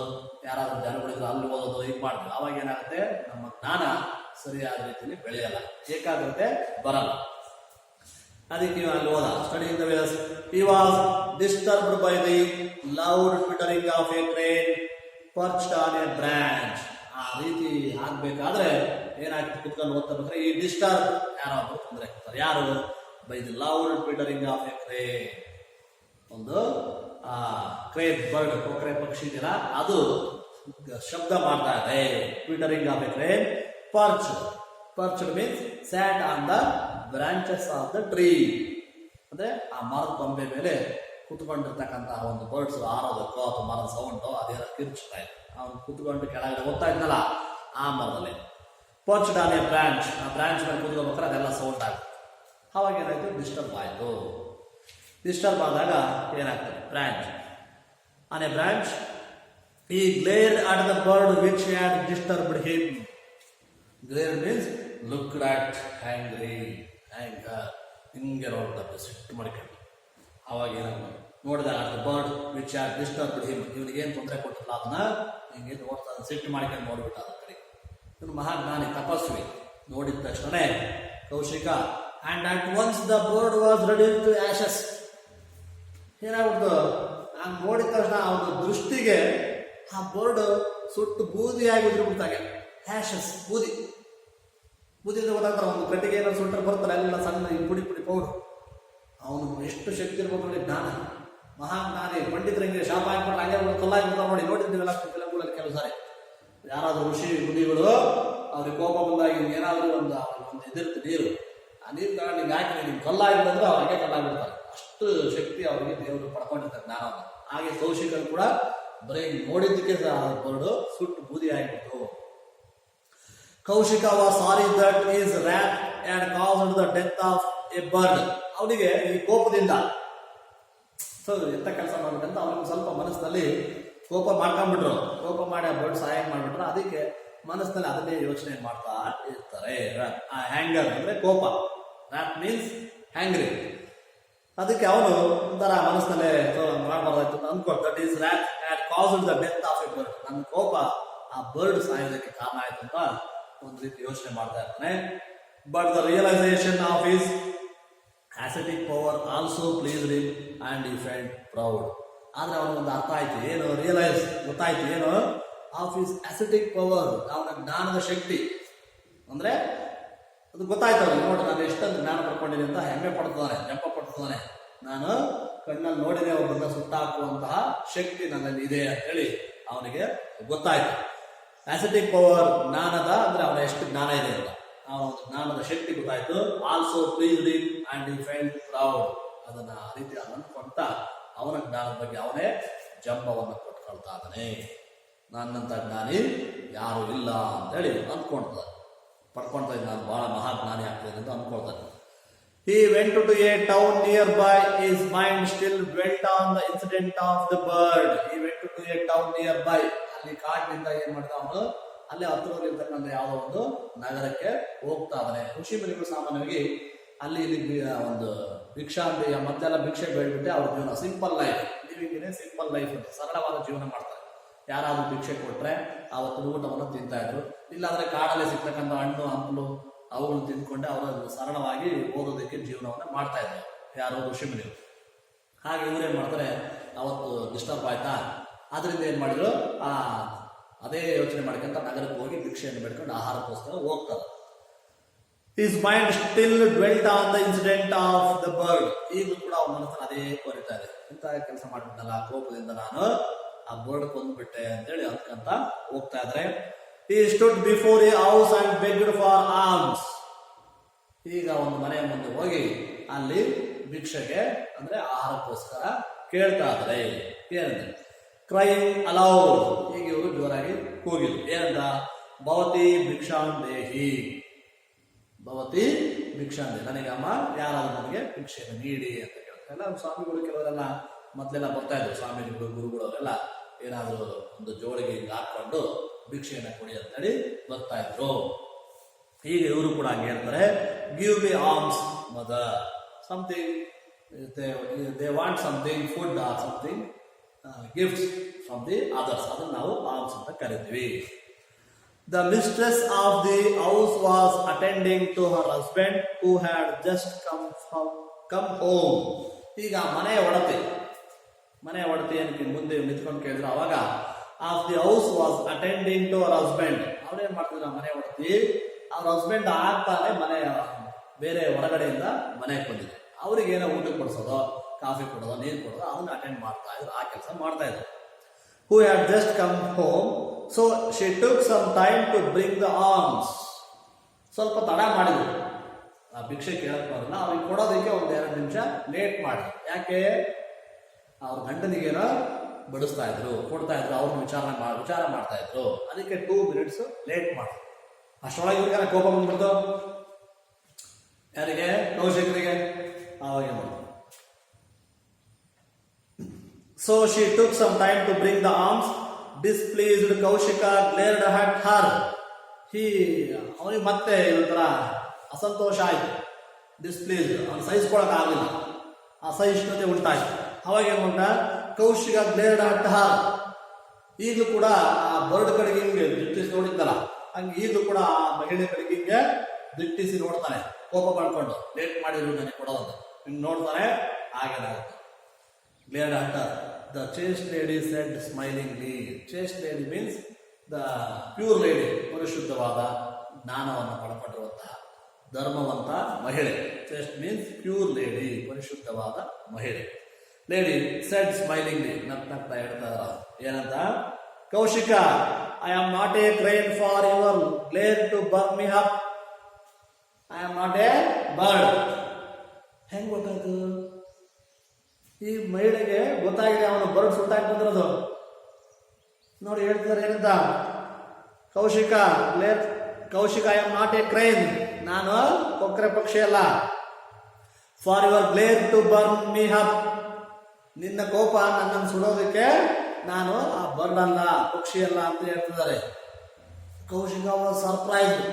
ಯಾರಾದ್ರೂ ಜನಗಳಿದ್ರೆ ಅಲ್ಲಿ ಓದೋದು, ಹೀಗೆ ಮಾಡ್ತೀವಿ. ಅವಾಗ ಏನಾಗುತ್ತೆ? ನಮ್ಮ ಜ್ಞಾನ ಸರಿಯಾದ ರೀತಿಯಲ್ಲಿ ಬೆಳೆಯಲ್ಲ, ಏಕಾಗ್ರತೆ ಬರಲ್ಲ. ಅದಕ್ಕೆ ಅಲ್ಲಿ ಹೋದ. Studying the Vedas. he was disturbed by the loud twittering of a crane perched on a branch. ಆ ರೀತಿ ಆಗ್ಬೇಕಾದ್ರೆ ಏನಾಗ್ತದೆ? ಕುತ್ಕೊಂಡು ಓದ್ತಾ ಈ ಡಿಸ್ಟರ್ಬ್ ಯಾರಾದ್ರೂ ತೊಂದರೆ ಆಗ್ತಾರೆ. ಯಾರು? By the loud twittering of a crane. ಒಂದು ಕ್ರೇನ್ ಬರ್ಡ್, ಕೊಕ್ರೆ ಪಕ್ಷಿ ಇದೆಯಲ್ಲ, ಅದು ಶಬ್ದ ಮಾಡ್ತಾ ಇದೆ. Twittering of a crane. Perched means sat on the branches of the tree. ಅಂದ್ರೆ ಆ ಮರದ ಕೊಂಬೆ ಮೇಲೆ ಕುತ್ಕೊಂಡಿರ್ತಕ್ಕಂತಹ ಒಂದು ಬರ್ಡ್ಸ್ ಹಾರೋದಕ್ಕೋ ಅಥವಾ ಮರದ ಸೌಂಡೋ ಅದೇನೋ ಕಿರ್ಚ್ತಾ ಇದೆ. ಅವನು ಕುತ್ಕೊಂಡು ಕೆಳಗಡೆ ಓದ್ತಾ ಇದ್ನಲ್ಲ ಆ ಮರದಲ್ಲಿ. ಪರ್ಚ್ಡ್ ಆನ್ ಎ ಬ್ರಾಂಚ್, ಆ ಬ್ರಾಂಚ್ ಮೇಲೆ ಕೂತ್ಕೋಬೇಕಾದ್ರೆ ಅದೆಲ್ಲ ಸೌಂಡ್ ಆಗುತ್ತೆ. ಅವಾಗ ಏನಾಯ್ತು, ಡಿಸ್ಟರ್ಬ್ ಆಯಿತು. ಡಿಸ್ಟರ್ಬ್ ಆದಾಗ ಏನಾಗ್ತದೆ, branch. On A branch he glared at the bird which had disturbed him. Glared means looked at, angry, anger. ಹಿಂಗೆ ನೋಡ್ತಾರೆ, ಸಿಟ್ಟು ಮಾಡ್ಕೊಂಡು. ಅವಾಗ ಏನಾಗ ನೋಡಿದ the bird which had disturbed him, ಇವನಿಗೇನು ತೊಂದರೆ ಕೊಟ್ಟಿಲ್ಲ ಅದನ್ನ ಹಿಂಗೆ ನೋಡ್ತಾ ಸಿಟ್ಟು ಮಾಡ್ಕೊಂಡು ನೋಡ್ಬಿಟ್ಟ ಅದ ಕಡೆ. ಇವನು ಮಹಾಜ್ಞಾನಿ, ತಪಸ್ವಿ. ನೋಡಿದ ತಕ್ಷಣ Kaushika, and at once the bird was reduced to ashes. ಏನಾಗ್ಬಿಡ್ತು, ಹಂಗೆ ನೋಡಿದ ತಕ್ಷಣ ಅವನ ದೃಷ್ಟಿಗೆ ಆ ಬರ್ಡ್ ಸುಟ್ಟು ಬೂದಿಯಾಗಿ ಉದುರ್ಬಿಡ್ತಾಗೆ. ಆಶಸ್, ಬೂದಿ. ಬೂದಿ ಅಂತ ಗೊತ್ತಾಗ್ತಾರೆ, ಒಂದು ಕಟ್ಟಿಗೆ ಏನೋ ಸುಟ್ಟರೆ ಬರ್ತಾರೆ ಎಲ್ಲ ಸಣ್ಣ ಪುಡಿ ಪುಡಿ ಪೌಡ್ರು. ಅವನು ಎಷ್ಟು ಶಕ್ತಿ ಇರ್ಬೋದು ನೋಡಿ, ಜ್ಞಾನ, ಮಹಾಜ್ಞಾನಿ. ಪಂಡಿತರಂಗೆ ಶಾಪ ಹಾಕ್ಬಿಟ್ಟು ಹಂಗೆ ಕಲ್ಲಾಗಿ ನೋಡಿ, ನೋಡಿದ್ದೀವೆಲ್ಲ ಫಿಲಮ್ಗಳಲ್ಲಿ ಕೆಲವು ಸಾರಿ. ಯಾರಾದ್ರೂ ಋಷಿ ಮುನಿಗಳು ಅವ್ರಿಗೆ ಕೋಪ ಬಂದಾಗ ಏನಾದರೂ ಒಂದು ಇದಿರುತ್ತೆ ನೀರು, ಆ ನೀರು ತಗೊಂಡು ಹಿಂಗೆ ಹಾಕಿ ನಿಮ್ಗೆ ಕಲ್ಲಾಗಿಬಿಟ್ಟಂದ್ರೆ ಅವ್ರು ಹಾಗೆ ಕಲ್ಲಾಗಿಬಿಡ್ತಾರೆ. ಅಷ್ಟು ಶಕ್ತಿ ಅವರಿಗೆ ದೇವರು ಪಡ್ಕೊಂಡಿರ್ತಾರೆ ಜ್ಞಾನವನ್ನು. ಹಾಗೆ ಕೌಶಿಕರು ಕೂಡ ಬರೀ ನೋಡಿದ್ದಕ್ಕೆ ಬರ್ಡು ಸುಟ್ಟು ಬೂದಿ ಆಗಿಬಿಟ್ಟು. Kaushika was sorry that his wrath and caused the death of a bird. ಅವನಿಗೆ ಈ ಕೋಪದಿಂದ ಎಂತ ಕೆಲಸ ಮಾಡ್ಬೇಕಂತ ಅವನಿಗೆ ಸ್ವಲ್ಪ ಮನಸ್ಸಿನಲ್ಲಿ ಕೋಪ ಮಾಡ್ಕೊಂಡ್ಬಿಟ್ರು. ಕೋಪ ಮಾಡಿ ಆ ಬರ್ಡ್ ಸಹಾಯ ಮಾಡ್ಬಿಟ್ರು. ಅದಕ್ಕೆ ಮನಸ್ಸಿನಲ್ಲಿ ಅದನ್ನೇ ಯೋಚನೆ ಮಾಡ್ತಾ ಇರ್ತಾರೆ. ಆ ಹ್ಯಾಂಗರ್ ಅಂದ್ರೆ ಕೋಪ, ರ್ಯಾಟ್ ಮೀನ್ಸ್ ಹ್ಯಾಂಗ್ರಿ. ಅದಕ್ಕೆ ಅವನು ಒಂಥರ ಮನಸ್ಸಿನಲ್ಲೇ ಮಾಡಬಾರ್ದಾಯ್ತು ಅಂತ ಅನ್ಕೊಂಡು, that his rat had caused the death of a bird. ನನ್ನ ಕೋಪ ಆ ಬರ್ಡ್ ಸಾಯೋದಕ್ಕೆ ಕಾರಣ ಆಯ್ತು ಅಂತ ಒಂದು ರೀತಿ ಯೋಚನೆ ಮಾಡ್ತಾ ಇರ್ತಾನೆ. But the realisation of his ascetic power also pleased him and he felt proud. ಆದ್ರೆ ಅವನಿಗೊಂದು ಅರ್ಥ ಆಯ್ತು, ಏನು ರಿಯಲೈಸ್ ಗೊತ್ತಾಯ್ತು, ಏನು ಆಫ್ ಹಿಸ್ ascetic ಪವರ್, ಅವನ ಜ್ಞಾನದ ಶಕ್ತಿ ಅಂದ್ರೆ ಅದು ಗೊತ್ತಾಯ್ತು ಅವನಿಗೆ. ನೋಡಿ, ನಾನು ಎಷ್ಟೊಂದು ಜ್ಞಾನ ಪಡ್ಕೊಂಡಿದ್ದೀನಿ ಅಂತ ಹೆಮ್ಮೆ ಪಡ್ತಾನೆ, ನೆಪ ಪಡ್ತಾನೆ. ನಾನು ಕಣ್ಣಲ್ಲಿ ನೋಡಿದೆ ಒಬ್ಬರನ್ನ ಸುಟ್ಟಾಕುವಂತಹ ಶಕ್ತಿ ನನ್ನಲ್ಲಿ ಇದೆ ಅಂತ ಹೇಳಿ ಅವನಿಗೆ ಗೊತ್ತಾಯ್ತು. ascetic ಪವರ್ ಜ್ಞಾನದ ಅಂದ್ರೆ ಅವನ ಎಷ್ಟು ಜ್ಞಾನ ಇದೆ ಅಂತ, ಆ ಒಂದು ಜ್ಞಾನದ ಶಕ್ತಿ ಗೊತ್ತಾಯ್ತು. Also pleased him and he felt proud. ಅದನ್ನ ಆ ರೀತಿ ಅಂದ್ಕೊಂತ ಅವನ ಜ್ಞಾನದ ಬಗ್ಗೆ ಅವನೇ ಜಂಬವನ್ನು ಕೊಟ್ಕೊಳ್ತಾ ಇದ್ದಾನೆ. ನನ್ನಂತ ಜ್ಞಾನಿ ಯಾರು ಇಲ್ಲ ಅಂತ ಹೇಳಿ ಪಡ್ಕೊಳ್ತಾ ಇದ್ದ, ನಾನು ಬಹಳ ಮಹಾಜ್ಞಾನಿ ಆಗ್ತೇನೆ ಅಂತ ಅಂದ್ಕೊಳ್ತಾನೆ. He went to a town nearby. His mind still dwelt on the incident of the bird. He went to a town nearby. ಅಲ್ಲಿ ಕಾಡಿನಿಂದ ಏನ್ ಮಾಡ್ತಾ ಅವನು, ಅಲ್ಲೇ ಹತ್ತಿರದಲ್ಲಿರ್ತಕ್ಕಂಥ ಯಾವುದೋ ಒಂದು ನಗರಕ್ಕೆ ಹೋಗ್ತಾ ಇದ್ದಾನೆ. ಋಷಿ ಮುನಿಗಳು ಸಾಮಾನ್ಯವಾಗಿ ಅಲ್ಲಿ ಇಲ್ಲಿ ಒಂದು ಭಿಕ್ಷಾಂತಿ ಮತ್ತೆಲ್ಲ ಭಿಕ್ಷೆ ಬೇಡ್ಬಿಟ್ಟೆ ಅವ್ರ ಜೀವನ simple life, living simple life ಅಂತ ಸರಳವಾದ ಜೀವನ ಮಾಡ್ತಾರೆ. ಯಾರಾದ್ರೂ ಭಿಕ್ಷೆ ಕೊಟ್ರೆ ಅವತ್ತು ಊಟವನ್ನು ತಿಂತಾ ಇದ್ರು, ಇಲ್ಲಾಂದ್ರೆ ಕಾಡಲ್ಲಿ ಸಿಗ್ತಕ್ಕಂಥ ಹಣ್ಣು ಹಂಪಲು ಅವುಗಳು ತಿಂದ್ಕೊಂಡೆ ಅವರು ಸರಳವಾಗಿ ಓದೋದಕ್ಕೆ ಜೀವನವನ್ನು ಮಾಡ್ತಾ ಇದ್ರು ಯಾರು, ಋಷಿ ಮುನಿಗಳು. ಹಾಗೆ ಇವ್ರೇನ್ ಮಾಡ್ತಾರೆ, ಅವತ್ತು ಡಿಸ್ಟರ್ಬ್ ಆಯ್ತಾ, ಅದರಿಂದ ಏನ್ ಮಾಡಿದ್ರು, ಅದೇ ಯೋಚನೆ ಮಾಡ್ಕೊಂತ ನಗರಕ್ಕೆ ಹೋಗಿ ಭಿಕ್ಷೆಯನ್ನು ಬೇಡ್ಕೊಂಡು ಆಹಾರಕ್ಕೋಸ್ಕರ ಹೋಗ್ತಾರೆ. His mind still dwelt on the incident of the bird. ಈಗಲೂ ಕೂಡ ಅವನ ಮನಸ್ಸನ್ನು ಅದೇ ಕೊರಿತಾ ಇದೆ, ಇಂಥ ಕೆಲಸ ಮಾಡ್ಬಿಟ್ಟನಲ್ಲ, ಕೋಪದಿಂದ ನಾನು ಆ ಬರ್ಡ್ ಕೊಂದ್ಬಿಟ್ಟೆ ಅಂತೇಳಿ ಅಂದ್ಕಂತ ಹೋಗ್ತಾ ಇದ್ರೆ. He stood before a house and begged for alms. ಈಗ ಒಂದು ಮನೆಯ ಮುಂದೆ ಹೋಗಿ ಅಲ್ಲಿ ಭಿಕ್ಷೆಗೆ ಅಂದ್ರೆ ಆಹಾರಕ್ಕೋಸ್ಕರ ಕೇಳ್ತಾ ಇದ್ರೆ. ಏನಂದ್ರೆ ಕ್ರೈಂಗ್ ಅಲೌಡ್. ಈಗ ಇವರು ಜೋರಾಗಿ ಕೂಗಿದ್ರು. ಏನಂತ, ಭವತಿ ಭಿಕ್ಷಾಂದೇಹಿ, ಭವತಿ ಭಿಕ್ಷಾಂದೇಹಿ, ನನಗೆ ಅಮ್ಮ ಯಾರಾದ್ರೂ ನನಗೆ ಭಿಕ್ಷೆಯನ್ನು ನೀಡಿ ಅಂತ ಕೇಳ್ತಾರೆ. ಎಲ್ಲ ಸ್ವಾಮಿಗಳು ಕೆಲವರೆಲ್ಲ ಮೊದಲೆಲ್ಲ ಬರ್ತಾ ಇದ್ರು, ಸ್ವಾಮಿಗಳು ಗುರುಗಳು ಅವರೆಲ್ಲ ಏನಾದ್ರು ಒಂದು ಜೋಳಿಗೆ ಹಾಕೊಂಡು ಭಿಕ್ಷೆಯನ್ನು ಕೊಡಿ ಅಂತೇಳಿ ಬರ್ತಾ ಇದ್ರು. ಈಗ ಇವರು ಕೂಡ ಹಂಗೆ ಹೇಳ್ತಾರೆ, give me alms mother, something they want something, food or something gifts from the others, ಅದನ್ನು ನಾವು ಆರ್ಮ್ಸ್ ಅಂತ ಕರಿತೀವಿ. The mistress of the house was attending to her husband who had just come home. ಈಗ ಮನೆಯ ಒಡತಿ ಏನಕ್ಕೆ ಮುಂದೆ ನಿಂತ್ಕೊಂಡು ಕೇಳಿದ್ರು. ಅವಾಗ of the house was attending to ಅವರ್ ಹಸ್ಬೆಂಡ್. ಅವ್ರೇನ್ ಮಾಡ್ತಿದ್ರು, ಮನೆ ಒಡತಿ ಅವ್ರ ಹಸ್ಬೆಂಡ್ ಆಗ್ತಾನೆ ಬೇರೆ ಹೊರಗಡೆಯಿಂದ ಮನೆಗೆ ಬಂದಿದೆ, ಅವ್ರಿಗೆ ಏನೋ ಊಟ ಕೊಡಿಸೋದು, ಕಾಫಿ ಕೊಡೋದು, ನೀರು ಕೊಡೋದು, ಅದನ್ನ ಅಟೆಂಡ್ ಮಾಡ್ತಾ ಇದ್ರು, ಆ ಕೆಲಸ ಮಾಡ್ತಾ ಇದ್ರು. Who had just come home, so she took some time to bring the alms. ಸ್ವಲ್ಪ ತಡ ಮಾಡಿದ್ರು, ಆ ಭಿಕ್ಷೆ ಕೇಳಕ್ ಬರಲ್ಲ, ಅವ್ರಿಗೆ ಕೊಡೋದಕ್ಕೆ ಒಂದ್ 2 ನಿಮಿಷ ಲೇಟ್ ಮಾಡಿದ್ರು. ಯಾಕೆ, ಅವ್ರ ಗಂಡನಿಗೇನೋ ಬಡಿಸ್ತಾ ಇದ್ರು, ಕೊಡ್ತಾ ಇದ್ರು, ಅವ್ರನ್ನ ವಿಚಾರ ಮಾಡ್ತಾ ಇದ್ರು. ಅದಕ್ಕೆ 2 minutes ಲೇಟ್ ಮಾಡಿದ್ರು. ಅಷ್ಟೊಳಗೆ ಇವ್ರಿಗಾರ ಕೋಪ ಬಂದ್ಬಿಡ್ತು. ಯಾರಿಗೆ? ಕೌಶಿಕರಿಗೆ. ಆವಾಗ ನೋಡಿ. So she took some time to bring the arms. Displeased Kaushika glared at her. ಅವನಿಗೆ ಮತ್ತೆ ಒಂಥರ ಅಸಂತೋಷ ಆಯ್ತು. ಡಿಸ್ಪ್ಲೇಸ್, ಅವನು ಸಹಿಸ್ಕೊಳಕ್ ಆಗಲಿಲ್ಲ, ಅಸಹಿಷ್ಣುತೆ ಉಂಟಾಯ್ತು. ಅವಾಗ ಏನ್ ಮಾಡ, ಕೌಶಿಕ ಗ್ಲೇರ್ಡ್ ಅಟ್ ಹರ್. ಈಗಲೂ ಕೂಡ ಆ ಬರ್ಡ್ ಕಡೆಗೆ ಹಿಂಗೆ ದಿಟ್ಟಿಸಿ ನೋಡಿದ್ದಲ್ಲ, ಹಂಗೆ ಈಗಲೂ ಕೂಡ ಆ ಮಹಿಳೆ ಕಡೆಗೆ ಹಿಂಗೆ ದಿಟ್ಟಿಸಿ ನೋಡ್ತಾನೆ, ಕೋಪ ಮಾಡ್ಕೊಂಡು. ಲೇಟ್ ಮಾಡಿದ್ರು ನನಗೆ ಕೊಡೋದು ಹಿಂಗೆ ನೋಡ್ತಾನೆ. ಹಾಗೇನಾಗುತ್ತೆ. Glared at her. The chaste lady said smilingly. Chaste lady means the pure lady, ಪರಿಶುದ್ಧವಾದ ಜ್ಞಾನವನ್ನು ಪಡ್ಕೊಂಡಿರುವಂತಹ ಧರ್ಮವಂತ ಮಹಿಳೆ. chaste means pure lady, ಪರಿಶುದ್ಧವಾದ ಮಹಿಳೆ. ಲೇಡಿ said smilingly, ನಗ್ತಾ ಹೇಳ್ತಾರ ಏನಂತ? Kaushika, I am not a crane for your glare to burn me up. I am not a bird. ಹೆಂಗ್ ಗೊತ್ತಾಯ್ತು? ಈ ಮಹಿಳೆಗೆ ಗೊತ್ತಾಗಿದೆ ಅವನು ಬರ್ಡ್ ಸುಟ್ಟಾಗಿ ಬಂದಿರೋದು. ನೋಡಿ ಹೇಳ್ತಿದ್ದಾರೆ ಏನಂತ? Kaushika, I am not a crane, ನಾನು ಕೊಕ್ಕರೆ ಪಕ್ಷಿ ಅಲ್ಲ. For your glare to burn me up, ನಿನ್ನ ಕೋಪ ನನ್ನನ್ನು ಸುಡೋದಕ್ಕೆ ನಾನು ಆ ಬರ್ಡ್ ಅಲ್ಲ, ಪಕ್ಷಿ ಅಲ್ಲ ಅಂತ ಹೇಳ್ತಿದ್ದಾರೆ. Kaushika was surprised.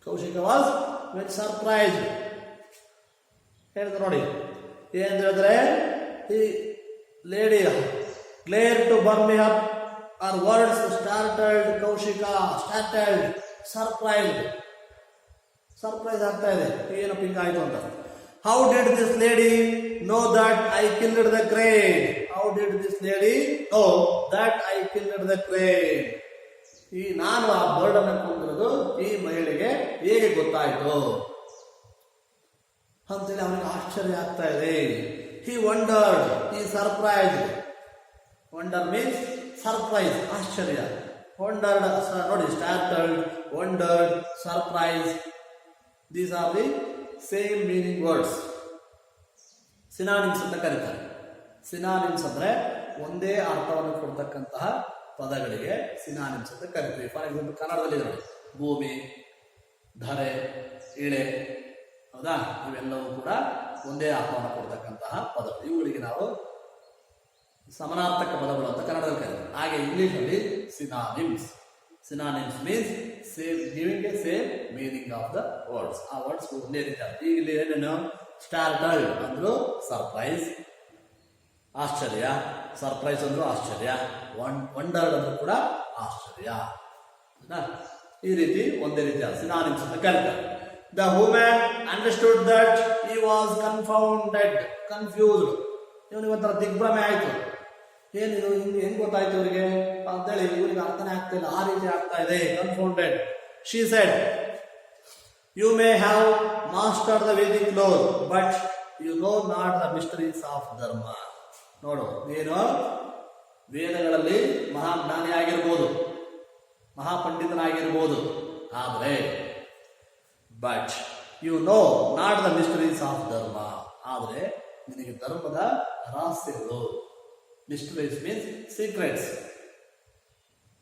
Kaushika was very surprised. ಹೇಳಿದ್ರು ನೋಡಿ ಏನ್ ಹೇಳಿದ್ರೆ, ಈ lady glare to burn me up, her words startled Kaushika, startled, surprise ಆಗ್ತಾ ಇದೆ. ಏನಪ್ಪ ಹಿಂಗಾಯ್ತು ಅಂತ. How did this lady know that I killed the crane? How did this lady know that I killed the crane? ಈ ನಾನು ಆ bird ಅನ್ನು ಕೊಂದಿರೋದು ಈ ಮಹಿಳೆಗೆ ಹೇಗೆ ಗೊತ್ತಾಯ್ತು ಅಂತೇಳಿ ಅವನಿಗೆ ಆಶ್ಚರ್ಯ ಆಗ್ತಾ ಇದೆ. He wondered, he surprised. Wonder means surprise, ಆಶ್ಚರ್ಯ. ವಂಡರ್ಡ್ ನೋಡಿ, startled, wondered, surprise, these are the same meaning words. Synonyms ಅಂತ ಕರೀತಾರೆ. ಸಿನಾನಿಮ್ಸ್ ಅಂದ್ರೆ ಒಂದೇ ಅರ್ಥವನ್ನು ಕೊಡ್ತಕ್ಕಂತಹ ಪದಗಳಿಗೆ ಸಿನಾನಿಮ್ಸ್ ಅಂತ ಕರಿತೀವಿ. ಫಾರ್ ಎಕ್ಸಾಂಪಲ್ ಕನ್ನಡದಲ್ಲಿ ನೋಡಿ, ಭೂಮಿ, ಧರೆ, ಇಳೆ, ಹೌದಾ, ಇವೆಲ್ಲವೂ ಕೂಡ ಒಂದೇ ಅರ್ಥವನ್ನು ಕೊಡ್ತಕ್ಕಂತಹ ಪದಗಳು. ಇವುಗಳಿಗೆ ನಾವು ಸಮಾನಾರ್ಥಕ ಪದಗಳು ಅಂತ ಕನ್ನಡದಲ್ಲಿ ಕರೀತೀವಿ. ಹಾಗೆ ಇಂಗ್ಲಿಷಲ್ಲಿ synonyms. Synonyms means same, giving A same meaning of the words. ಆ ವರ್ಡ್ಸ್ ಒಂದೇ ರೀತಿ. ಈಗ ಇಲ್ಲಿ ಏನೇನು? ಸ್ಟಾರ್ಟಲ್ಡ್ ಅಂದ್ರು ಸರ್ಪ್ರೈಸ್, ಆಶ್ಚರ್ಯ. ಸರ್ಪ್ರೈಸ್ ಅಂದ್ರು ಆಶ್ಚರ್ಯ. ವಂಡರ್ಡ್ ಅಂದ್ರೂ ಕೂಡ ಆಶ್ಚರ್ಯ. ಈ ರೀತಿ ಒಂದೇ ರೀತಿಯ ಸಿನಾನಿಮ್ಸ್ ಅಂತ ಕರೀತಾರೆ. The woman understood that he was confounded, confused. ಇವನಿಗೆ ಒಂಥರ ದಿಗ್ಭ್ರಮೆ ಆಯ್ತು. ಏನಿದು, ಹೆಂಗ್ ಗೊತ್ತಾಯ್ತು ಇವರಿಗೆ ಅಂತೇಳಿ ಇವರಿಗೆ ಅರ್ಥನೇ ಆಗ್ತಾ ಇಲ್ಲ. ಆ ರೀತಿ ಆಗ್ತಾ ಇದೆ. ಕನ್ಫೌಂಡೆಡ್. She said, you may have mastered the Vedic law, but you know not the mysteries of dharma. ನೋಡು, ನೀನು ವೇದಗಳಲ್ಲಿ ಮಹಾಜ್ಞಾನಿ ಆಗಿರ್ಬೋದು, ಮಹಾಪಂಡಿತನಾಗಿರ್ಬೋದು, ಆದರೆ but you know not the mysteries of dharma. ಆದರೆ ನಿನಗೆ ಧರ್ಮದ ರಹಸ್ಯಗಳು, ಮಿಸ್ಟರೀಸ್ ಮೀನ್ಸ್ ಸೀಕ್ರೆಟ್ಸ್,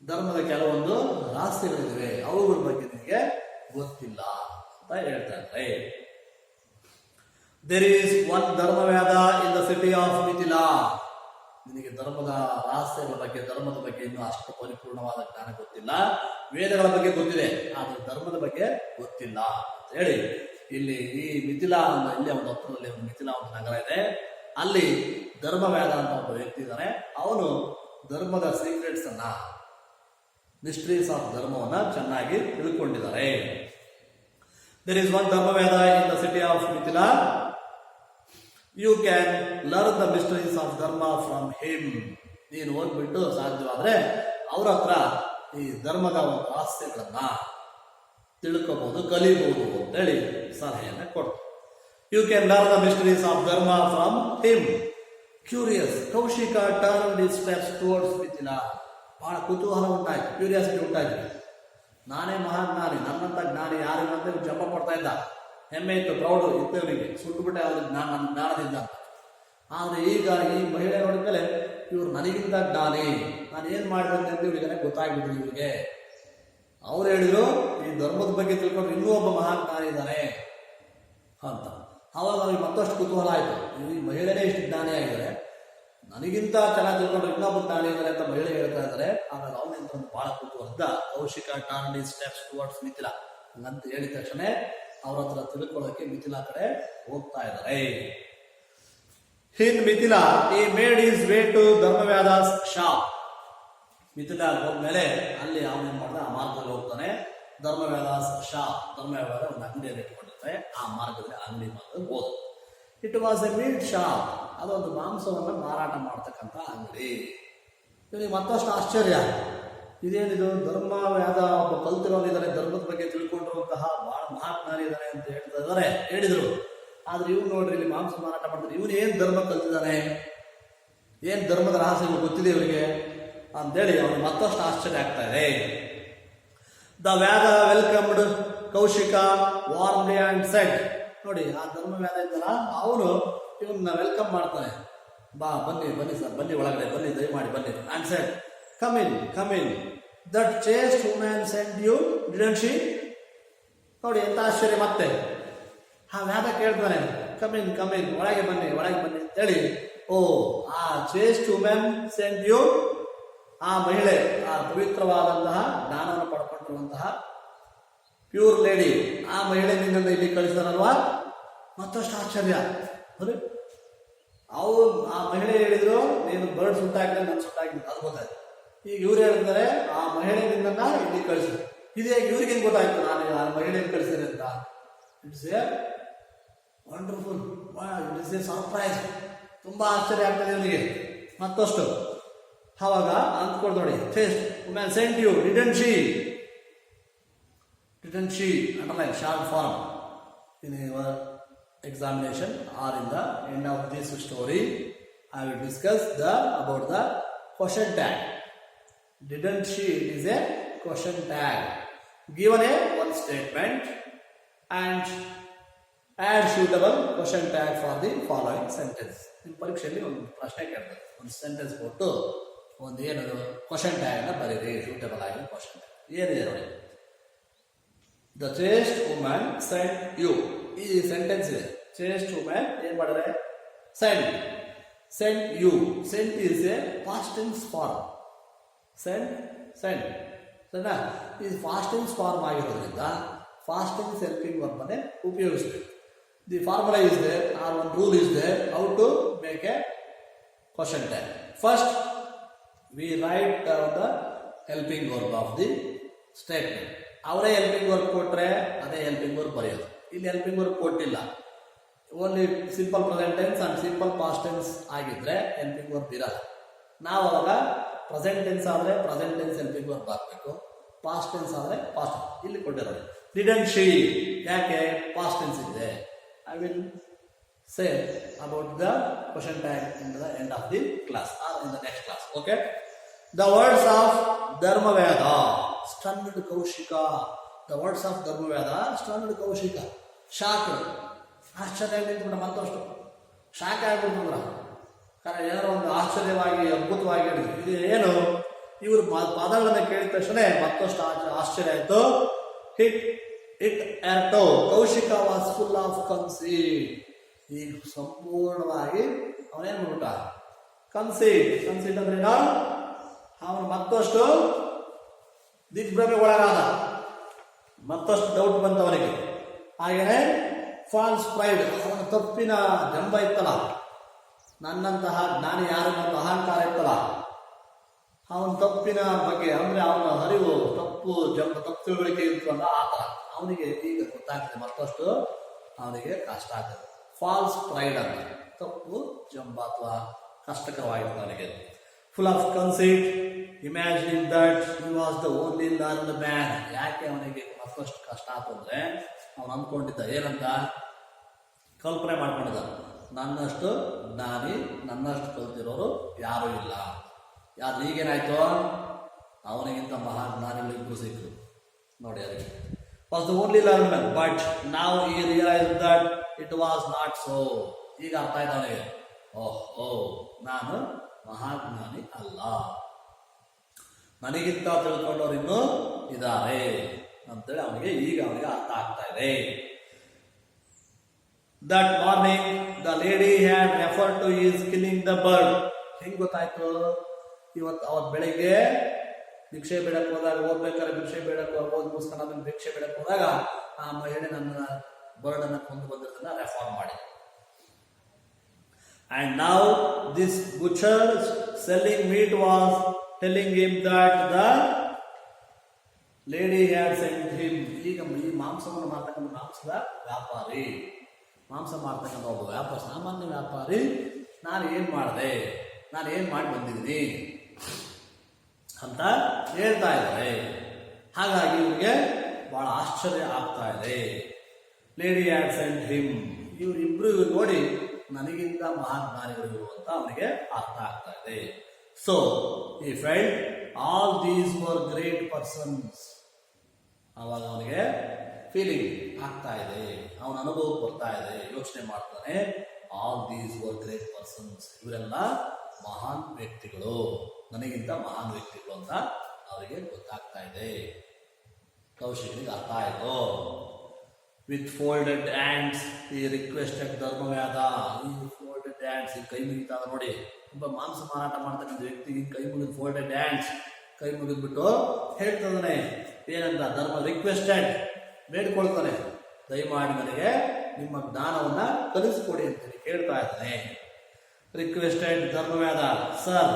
ಧರ್ಮದ ಕೆಲವೊಂದು ರಹಸ್ಯಗಳಿವೆ, ಅವುಗಳ ಬಗ್ಗೆ ನಿನಗೆ ಗೊತ್ತಿಲ್ಲ ಅಂತ ಹೇಳ್ತಾ ಇದ್ದಾರೆ. There is one Dharmaveda in the city of Mithila. ನಿನಗೆ ಧರ್ಮದ ರಹಸ್ಯಗಳ ಬಗ್ಗೆ, ಧರ್ಮದ ಬಗ್ಗೆ ಇನ್ನೂ ಅಷ್ಟು ಪರಿಪೂರ್ಣವಾದ ಜ್ಞಾನ ಗೊತ್ತಿಲ್ಲ. ವೇದಗಳ ಬಗ್ಗೆ ಗೊತ್ತಿದೆ, ಆದರೆ ಧರ್ಮದ ಬಗ್ಗೆ ಗೊತ್ತಿಲ್ಲ ಅಂತ ಹೇಳಿ ಇಲ್ಲಿ ಈ ಮಿಥಿಲಾ ಅಂತ, ಇಲ್ಲಿ ಒಂದು ಹತ್ತಿರದಲ್ಲಿ ಒಂದು ಮಿಥಿಲಾ ಒಂದು ನಗರ ಇದೆ. ಅಲ್ಲಿ ಧರ್ಮವೇದ ಅಂತ ಒಬ್ಬ ವ್ಯಕ್ತಿ ಇದ್ದಾನೆ. ಅವನು ಧರ್ಮದ ಸೀಕ್ರೆಟ್ಸ್ ಅನ್ನ, ಮಿಸ್ಟ್ರೀಸ್ ಆಫ್ ಧರ್ಮವನ್ನ ಚೆನ್ನಾಗಿ ತಿಳ್ಕೊಂಡಿದ್ದಾರೆ. There is one Dharmaveda in the city of Mithila. You can learn the mysteries of dharma from him. ನೀನು ಹೋಗ್ಬಿಟ್ಟು ಸಾಧ್ಯವಾದ್ರೆ ಅವ್ರ ಹತ್ರ ಈ ಧರ್ಮದ ಒಂದು ರಹಸ್ಯಗಳನ್ನ ತಿಳ್ಕೋಬಹುದು, ಕಲಿಬಹುದು ಅಂತೇಳಿ ಸಲಹೆಯನ್ನ ಕೊಡ್ತು. You can learn the mysteries of dharma from him. Curious, Kaushika turned his steps towards Mithila. ಬಹಳ ಕುತೂಹಲ ಉಂಟಾಯ್ತು, ಕ್ಯೂರಿಯಾಸಿಟಿ ಉಂಟಾಯ್ತು. ನಾನೇ ಮಹಾಜ್ಞಾನಿ, ನನ್ನಂತ ಜ್ಞಾನಿ ಯಾರಿಲ್ಲ ಅಂತ ಜಪ ಪಡ್ತಾ ಇದ್ದ. ಹೆಮ್ಮೆ ಇತ್ತು, ಪ್ರೌಡ್ ಇತ್ತು ಇವನಿಗೆ. ಸುಟ್ಟುಬಿಟ್ಟೆ ಅವ್ರಿಗೆ ನನ್ನ ಜ್ಞಾನದಿಂದ. ಆದರೆ ಈಗ ಈ ಮಹಿಳೆ ನೋಡಿದ್ಮೇಲೆ ಇವ್ರು ನನಗಿಂತ ಜ್ಞಾನಿ, ನಾನು ಏನ್ ಮಾಡಿದಂತೆ ಅಂತ ಇವರಿಗೆ ಗೊತ್ತಾಗ್ಬಿಟ್ಟಿದೆ ಇವರಿಗೆ. ಅವ್ರು ಹೇಳಿದ್ರು ಈ ಧರ್ಮದ ಬಗ್ಗೆ ತಿಳ್ಕೊಂಡ್ರೆ ಇನ್ನೂ ಒಬ್ಬ ಮಹಾಜ್ಞಾನಿ ಇದ್ದಾನೆ ಅಂತ. ಅವಾಗ ಅವ್ರಿಗೆ ಮತ್ತಷ್ಟು ಕುತೂಹಲ ಆಯಿತು, ಈ ಮಹಿಳೆನೇ ಇಷ್ಟು ಜ್ಞಾನಿ ಆಗಿದ್ದಾರೆ, ನನಗಿಂತ ಚೆನ್ನಾಗಿ ತಿಳ್ಕೊಂಡ್ರೆ ಇನ್ನೊಬ್ಬ ಜ್ಞಾನಿ ಇದ್ದಾರೆ ಅಂತ ಮಹಿಳೆ ಹೇಳ್ತಾ ಇದ್ದಾರೆ. ಆವಾಗ ಅವನಿಂದ ಒಂದು ಬಹಳ ಕುತೂಹಲದ Kaushika turned his steps towards Mithila ಅಂತ ಹೇಳಿದ ತಕ್ಷಣ ಅವ್ರ ಹತ್ರ ತಿಳ್ಕೊಳ್ಳೋಕೆ ಮಿಥಿಲಾ ಕಡೆ ಹೋಗ್ತಾ ಇದ್ದಾರೆ. In Mithila he made his way to Dharmavyadha's shop. Mithila ಹೋದ್ಮೇಲೆ ಅಲ್ಲಿ ಅವನೇನ್ ಮಾಡ್ದ, ಆ ಮಾರ್ಗದಲ್ಲಿ ಹೋಗ್ತಾನೆ. ಧರ್ಮವ್ಯಾದಾಸ್ ಶಾಪ್, ಧರ್ಮವ್ಯಾದ ಒಂದು ಅಂಗಡಿಯಲ್ಲಿ ಇಟ್ಕೊಂಡಿರ್ತಾರೆ, ಆ ಮಾರ್ಗದಲ್ಲಿ ಅಂಗಡಿ ಮಾರ್ಗದಲ್ಲಿ ಹೋದ. It was A meet shop, ಅದೊಂದು ಮಾಂಸವನ್ನು ಮಾರಾಟ ಮಾಡ್ತಕ್ಕಂಥ ಅಂಗಡಿ. ಇವನಿಗೆ ಮತ್ತಷ್ಟು ಆಶ್ಚರ್ಯ, ಇದೇನಿದು ಧರ್ಮವ್ಯಾದ ಒಬ್ಬ ಕಲ್ತಿರೋನಿದ್ದಾರೆ, ಧರ್ಮದ ಬಗ್ಗೆ ತಿಳ್ಕೊಂಡಿರುವಂತಹ ಬಹಳ ಮಹಾಜ್ಞಾನಿ ಇದ್ದಾನೆ ಅಂತ ಹೇಳಿದ್ರು. ಆದ್ರೆ ಇವ್ನು ನೋಡ್ರಿ ಇಲ್ಲಿ ಮಾಂಸ ಮಾರಾಟ ಮಾಡ್ತಾರೆ, ಇವನು ಏನ್ ಧರ್ಮ ಕಲ್ತಿದ್ದಾನೆ, ಏನ್ ಧರ್ಮದ ರಹಸ್ಯಗಳು ಗೊತ್ತಿದೆ ಇವರಿಗೆ ಅಂತೇಳಿ ಅವನು ಮತ್ತಷ್ಟು ಆಶ್ಚರ್ಯ ಆಗ್ತಾ ಇದೆ. The vyadha welcomed Kaushika warmly and said. ನೋಡಿ ಆ ಧರ್ಮವ್ಯಾದ ಇದ್ದಲ್ಲ, ಅವನು ಇವನ್ನ ವೆಲ್ಕಮ್ ಮಾಡ್ತಾನೆ. ಬನ್ನಿ ಸರ್, ಬನ್ನಿ ಒಳಗಡೆ ಬನ್ನಿ, ದಯಮಾಡಿ ಬನ್ನಿ and said come in that chaste women sent you didn't she. ನೋಡಿ ಎಂತ ಆಶ್ಚರ್ಯ, ಮತ್ತೆ ಆ ವ್ಯಾದ ಕೇಳ್ತಾನೆ, ಕಮ್ ಇನ್ ಒಳಗೆ ಬನ್ನಿ ಅಂತೇಳಿ. ಓ, ಆ ಚೇಸ್ಟ್ ವುಮೆನ್ ಸೆಂಟ್ ಯು, ಆ ಮಹಿಳೆ, ಆ ಪವಿತ್ರವಾದಂತಹ ಜ್ಞಾನವನ್ನು ಪಡ್ಕೊಂಡಿರುವಂತಹ ಪ್ಯೂರ್ ಲೇಡಿ, ಆ ಮಹಿಳೆ ನಿನ್ನನ್ನು ಇಲ್ಲಿ ಕಳಿಸ್ತಾರಲ್ವಾ. ಮತ್ತಷ್ಟು ಆಶ್ಚರ್ಯ, ಅವ್ರು ಆ ಮಹಿಳೆ ಹೇಳಿದ್ರು ನೀನು ಬರ್ಡ್ ಸುಟ್ಟಾಗಿದೆ, ನಾನು ಸುಟ್ಟಾಗಿದೆ, ಅದು ಗೊತ್ತಾಯ್ತು. ಈಗ ಇವ್ರು ಹೇಳ್ತಾರೆ ಆ ಮಹಿಳೆ ನಿನ್ನನ್ನ ಇಲ್ಲಿ ಕಳಿಸಿದ್ರು. ಇದೇ ಇವ್ರಿಗೇನು ಗೊತ್ತಾಯ್ತು ನಾನು ಆ ಮಹಿಳೆಯನ್ನು ಕಳಿಸಿದೆ ಅಂತ. It's a wonderful, it's a surprise. ತುಂಬಾ ಆಶ್ಚರ್ಯ ಆಗ್ತದೆ ಇವನಿಗೆ ಮತ್ತಷ್ಟು. ಅವಾಗ ಅಂದ್ಕೊಂಡು ನೋಡಿ, women sent you didn't she underline short form in your examination or in the end of this story I will discuss about the question tag. Didn't she is a question tag given a one statement and add suitable question tag for the following sentence. ನಿಮ್ಮ ಪರೀಕ್ಷೆಯಲ್ಲಿ ಒಂದು ಪ್ರಶ್ನೆ ಕೇಳ್ತಾರೆ, ಒಂದು sentence ಕೊಟ್ಟು ಒಂದು ಏನದು question tag ಅನ್ನ ಬರೀರಿ, ಸೂಟಬಲ್ ಆಗಿರೋ ಕ್ವಶನ್ ಟ್ಯಾಗ್ ಏನಿದೆ ನೋಡಿ. The chaste woman sent you, ಈ ಸೆಂಟೆನ್ಸ್ ಇದೆ. ಚೇಸ್ಟ್ ವುಮನ್ ಏನ್ ಮಾಡಿದ್ರೆ sent you. Sent is a past tense form. Sent ಸರಿನಾ, ಇದು ಪಾಸ್ಟ್ ಟೆನ್ಸ್ ಫಾರ್ಮ್ ಆಗಿರೋದ್ರಿಂದ ಪಾಸ್ಟ್ ಟೆನ್ಸ್ ಹೆಲ್ಪಿಂಗ್ ವರ್ಬ್ ಅನ್ನೇ ಉಪಯೋಗಿಸಬೇಕು. The formula is there are one rule is there how to make a question tag. First we write down the helping verb of the statement. ಅವರೇ helping verb ಕೊಟ್ರೆ ಅದೇ helping verb ಬರೆಯೋದು. ಇಲ್ಲಿ helping verb ಕೊಟ್ಟಿಲ್ಲ, only simple present tense and simple past tense ಆಗಿದ್ರೆ helping verb ಇರಲ್ಲ. ನಾವು ಅವಾಗ ಪ್ರೆಸೆಂಟ್ ಟೆನ್ಸ್ ಆದ್ರೆ ಪ್ರೆಸೆಂಟ್ ಟೆನ್ಸ್ ಹೆಲ್ಪಿಂಗ್ ವರ್ಬ್ ಹಾಕಬೇಕು, ಪಾಸ್ಟ್ ಟೆನ್ಸ್ ಆದ್ರೆ ಪಾಸ್ಟ್. ಇಲ್ಲಿ ಕೊಟ್ಟಿರೋದು ಡಿಡ್ಂಟ್ ಶಿ, ಯಾಕೆ ಪಾಸ್ಟ್ ಟೆನ್ಸ್ ಇದೆ. I will say about the question tag in the end of the class or in the next class. Okay. The words of Dharmavyadha stunned Kaushika. The words of Dharmavyadha stunned Kaushika. Shock, ಆಶ್ಚರ್ಯ ನಿಂತ್ಬಿಟ್ಟ, ಮತ್ತಷ್ಟು shock ಆಗ್ಬಿಟ್ಟ. ಕಾರಣ ಏನಾರು ಒಂದು ಆಶ್ಚರ್ಯವಾಗಿ ಅದ್ಭುತವಾಗಿ ಹೇಳಿದ್ರು. ಇದು ಏನು, ಇವರು ಪದಗಳನ್ನ ಕೇಳಿದ ತಕ್ಷಣ ಮತ್ತಷ್ಟು ಆಶ್ಚರ್ಯ ಆಯ್ತು. It hurt Kaushika was full of conceit. ಈಗ ಸಂಪೂರ್ಣವಾಗಿ ಅವನೇನ್ ಮಾಡ್ಬಿಟ್ಟ, ಕನ್ಸೀಟ್ ಅಂದ್ರೆ ಅವನು ಮತ್ತಷ್ಟು ದಿಗ್ಭ್ರಮೆ ಒಳಗಾದ, ಮತ್ತಷ್ಟು ಡೌಟ್ ಬಂತವನಿಗೆ. ಹಾಗೇನೆ ಫಾಲ್ಸ್ ಪ್ರೈಡ್, ಅವನ ತಪ್ಪಿನ ಜಂಬ ಇತ್ತಲ್ಲ, ನನ್ನಂತಹ ಜ್ಞಾನಿ ಯಾರು ಮತ್ತು ಅಹಂಕಾರ ಇತ್ತಲ್ಲ, ಅವನ ತಪ್ಪಿನ ಬಗ್ಗೆ ಅಂದ್ರೆ ಅವನ ಅರಿವು ತಪ್ಪು ತಿಳುವಳಿಕೆ ಇತ್ತು ಆ ಥರ ಅವನಿಗೆ ಈಗ ಗೊತ್ತಾಗ್ತದೆ, ಮತ್ತಷ್ಟು ಅವನಿಗೆ ಕಷ್ಟ ಆಗ್ತದೆ. ಫಾಲ್ಸ್ ಪ್ರೈಡ್ ಅಂತ ತಪ್ಪು ಜಂಬ ಅಥವಾ ಕಷ್ಟಕರವಾಗಿತ್ತು ಅವನಿಗೆ. Full of conceit, imagining that he was the only learned man. ಯಾಕೆ ಅವನಿಗೆ ಮತ್ತಷ್ಟು ಕಷ್ಟ ಆಯ್ತು ಅಂದ್ರೆ ಅವನು ಅಂದ್ಕೊಂಡಿದ್ದ ಏನಂತ, ಕಲ್ಪನೆ ಮಾಡ್ಕೊಂಡಿದ್ದ, ನನ್ನಷ್ಟು ಜ್ಞಾನಿ ನನ್ನಷ್ಟು ಕಲ್ತಿರೋರು ಯಾರೂ ಇಲ್ಲ. ಯಾರು ಈಗೇನಾಯ್ತು, ಅವನಿಗಿಂತ ಮಹಾಜ್ಞಾನಿಗಳು ಇಬ್ಬರು ಸಿಕ್ಕರು ನೋಡಿ. ಅದಕ್ಕೆ was the only learned man but ನಾವು ಈ realise that it was not so. ಈಗ ಅರ್ಥ ಆಯ್ತು ಅವನಿಗೆ, ಓಹ್ ನಾನು ಮಹಾಜ್ಞಾನಿ ಅಲ್ಲ. ನನಗಿಂತ ತಿಳ್ಕೊಂಡವ್ರು ಇನ್ನೂ ಇದ್ದಾರೆ ಅಂತೇಳಿ ಅವನಿಗೆ ಅರ್ಥ ಆಗ್ತಾ ಇದೆ. That morning the lady had referred to is killing the bird. ಹೆಂಗ್ ಗೊತ್ತಾಯ್ತು? ಅವತ್ ಬೆಳಿಗ್ಗೆ ಭಿಕ್ಷೆ ಬೇಡಕ್ಕೆ ಹೋದಾಗ, ಓದ್ಬೇಕಾದ್ರೆ ಭಿಕ್ಷೆ ಬೇಡಕ್ಕೆ ಓದ್ ಮುಗಿಸ್ಕೊಂಡು ಭಿಕ್ಷೆ ಬೇಡಕ್ಕೆ ಹೋದಾಗ ಆ ಮಹಿಳೆ ನನ್ನ ಬರ್ಡ್ ಅನ್ನ ಕೊಂದು ಬಂದಿರೋದನ್ನ ರೆಫರ್ ಮಾಡಿ. And now this butcher selling meat was telling him that the lady had sent him. ಈಗ ಈ ಮಾಂಸವನ್ನು ಮಾರ್ತಕ್ಕಂಥ ಮಾಂಸದ ವ್ಯಾಪಾರಿ, ಮಾಂಸ ಮಾರ್ತಕ್ಕಂಥ ಒಬ್ಬ ಸಾಮಾನ್ಯ ವ್ಯಾಪಾರಿ ನಾನು ಏನ್ ಮಾಡಿದೆ, ನಾನು ಏನ್ ಮಾಡಿ ಬಂದಿದ್ದೀನಿ ಅಂತ ಹೇಳ್ತಾ ಇದ್ದಾರೆ. ಹಾಗಾಗಿ ಇವ್ರಿಗೆ ಬಹಳ ಆಶ್ಚರ್ಯ ಆಗ್ತಾ ಇದೆ. ಲೇಡಿ ಹ್ಯಾಡ್ ಸೆಂಟ್ ಹಿಮ್, ಇವರಿಬ್ರು ನೋಡಿ ನನಗಿಂತ ಮಹಾಜ್ಞಾನಿಗಳು ಅಂತ ಅವನಿಗೆ ಅರ್ಥ ಆಗ್ತಾ ಇದೆ. ಸೊ ಈ felt all these were great persons. ಆವಾಗ ಅವನಿಗೆ ಫೀಲಿಂಗ್ ಆಗ್ತಾ ಇದೆ, ಅವನ ಅನುಭವ ಬರ್ತಾ ಇದೆ, ಯೋಚನೆ ಮಾಡ್ತಾನೆ. All these were great persons, ಇವರೆಲ್ಲ ಮಹಾನ್ ವ್ಯಕ್ತಿಗಳು, ನನಗಿಂತ ಮಹಾನ್ ವ್ಯಕ್ತಿಗಳು ಅಂತ ಅವರಿಗೆ ಗೊತ್ತಾಗ್ತಾ ಇದೆ. ಕೌಶಿಕನಿಗೆ ಅರ್ಥ ಆಯಿತು. ವಿತ್ ಫೋಲ್ಡೆಡ್ ಹ್ಯಾಂಡ್ಸ್ ಈ ರಿಕ್ವೆಸ್ಟೆಡ್ ಧರ್ಮವ್ಯಾಧ. ಈ ಫೋಲ್ಡೆಡ್ ಹ್ಯಾಂಡ್ಸ್, ಈ ಕೈ ಮುಗಿತಾ ನೋಡಿ, ಒಬ್ಬ ಮಾಂಸ ಮಾರಾಟ ಮಾಡ್ತಕ್ಕಂಥ ವ್ಯಕ್ತಿಗೆ ಕೈ ಮುಗಿದು ಫೋಲ್ಡೆಡ್ ಹ್ಯಾಂಡ್ಸ್, ಕೈ ಮುಗಿದ್ಬಿಟ್ಟು ಹೇಳ್ತಾನೆ ಏನಂತ, ಧರ್ಮ ರಿಕ್ವೆಸ್ಟೆಡ್, ಬೇಡ್ಕೊಳ್ತಾನೆ, ದಯಮಾಡಿ ನನಗೆ ನಿಮ್ಮ ಜ್ಞಾನವನ್ನ ಕಲಿಸಿಕೊಡಿ ಅಂತೇಳಿ ಕೇಳ್ತಾ ಇದ್ದಾನೆ. Requested Dharmavyadha, sir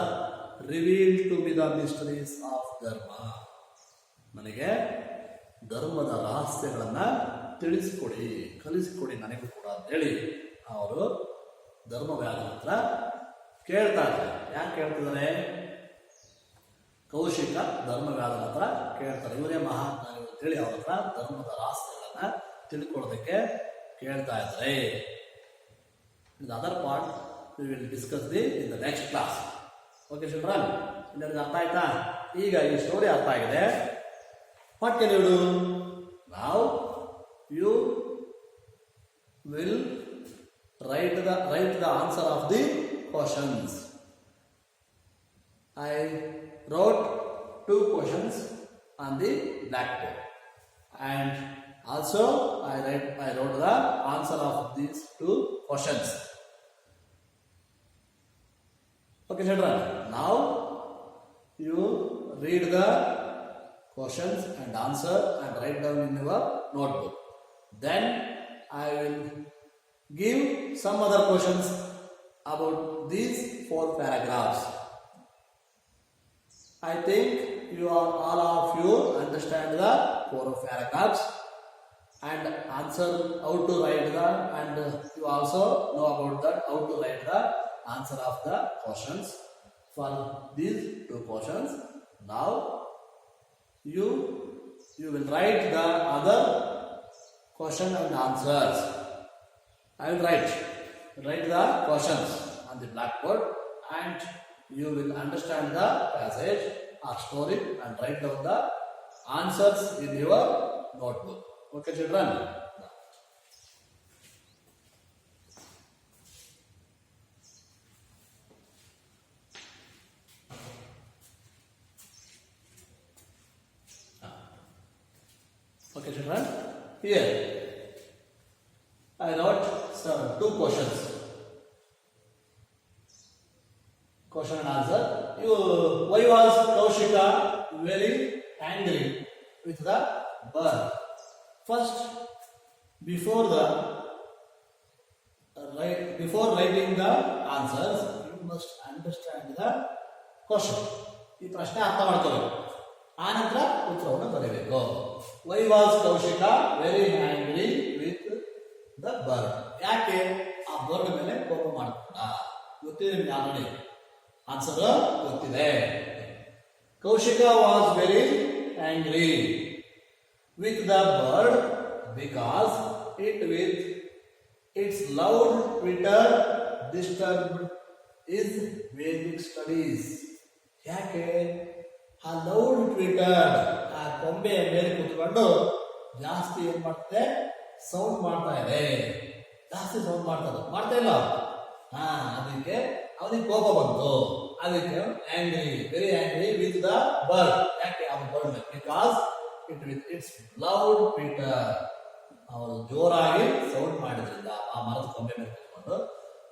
reveal to me the mysteries of dharma. ನನಗೆ ಧರ್ಮದ ರಹಸ್ಯಗಳನ್ನ ತಿಳಿಸಿಕೊಡಿ, ಕಲಿಸಿಕೊಡಿ ನನಗೂ ಕೂಡ ಅಂತೇಳಿ ಅವರು ಧರ್ಮವ್ಯಾಧ ಹತ್ರ ಕೇಳ್ತಾ ಇದ್ದಾರೆ. ಯಾಕೆ ಕೇಳ್ತಿದ್ದಾರೆ? ಕೌಶಿಕ ಧರ್ಮವ್ಯಾಧನ ಹತ್ರ ಕೇಳ್ತಾರೆ, ಇವರೇ ಮಹಾಜ್ಞಾನಿಗಳು ಅಂತೇಳಿ ಅವ್ರ ಹತ್ರ ಧರ್ಮದ ರಹಸ್ಯಗಳನ್ನ ತಿಳ್ಕೊಳ್ಳೋದಕ್ಕೆ ಕೇಳ್ತಾ ಇದ್ದಾರೆ. In other part we will discuss in the next class. Okay children, ಎಲ್ಲರಿಗೂ ಅರ್ಥ ಆಯ್ತಾ? ಈಗ ಈ ಸ್ಟೋರಿ ಅರ್ಥ ಆಗಿದೆ. What can you do now? You will write the answer of the questions. I wrote 2 questions on the blackboard, and also I wrote the answer of these 2 questions. Okay children, now you read the questions and answer and write down in your notebook. Then I will give some other questions about these 4 paragraphs. I think all of you understand the 4 paragraphs and answer how to write and you also know about that how to write the answer of the questions for these 2 questions. Now you will write the other question and answers. I will write the questions on the blackboard and you will understand the passage or story and write down the answers in your notebook. Okay children? Okay children? Here I wrote 2 questions. Question and answer. Why was Kaushika very angry with the bird? First, before writing the answers, you must understand the question. ಈ ಪ್ರಶ್ನೆ ಅರ್ಥ ಮಾಡ್ಕೋಬೇಕು, ಆನಂತರ ಉತ್ತರವನ್ನು ಬರೀಬೇಕು. Why was Kaushika very angry with the bird? ಯಾಕೆ ಆ bird ಮೇಲೆ ಕೋಪ ಮಾಡ್ಕೊಂಡ? ಗೊತ್ತಿದೆ ನಿಮ್ಗೆ ಆಲ್ರೆಡಿ, ಆನ್ಸರ್ ಗೊತ್ತಿದೆ. Kaushika was very angry with the bird because it with its loud twitter disturbed his Vedic studies. ಯಾಕೆ? ಆ ಲೌಡ್ ಟ್ವಿಟರ್, ಆ ಕೊಂಬೆಯ ಮೇಲೆ ಕೂತ್ಕೊಂಡು ಜಾಸ್ತಿ ಏನ್ ಮಾಡ್ತದೆ, ಸೌಂಡ್ ಮಾಡ್ತಾ ಇದೆ, ಜಾಸ್ತಿ ಸೌಂಡ್ ಮಾಡ್ತಾ ಇಲ್ಲ, ಅದಕ್ಕೆ ಅವನಿಗೆ ಕೋಪ ಬಂತು. ಅದಕ್ಕೆ angry, very angry with the bird. ಯಾಕೆ ಆ bird? Because it's loud Peter. ಅವರು ಜೋರಾಗಿ ಸೌಂಡ್ ಮಾಡಿದ್ರಿಂದ ಆ ಮರದ ಕೊಂಬೆ ಮೇಲೆ ಕೂತ್ಕೊಂಡು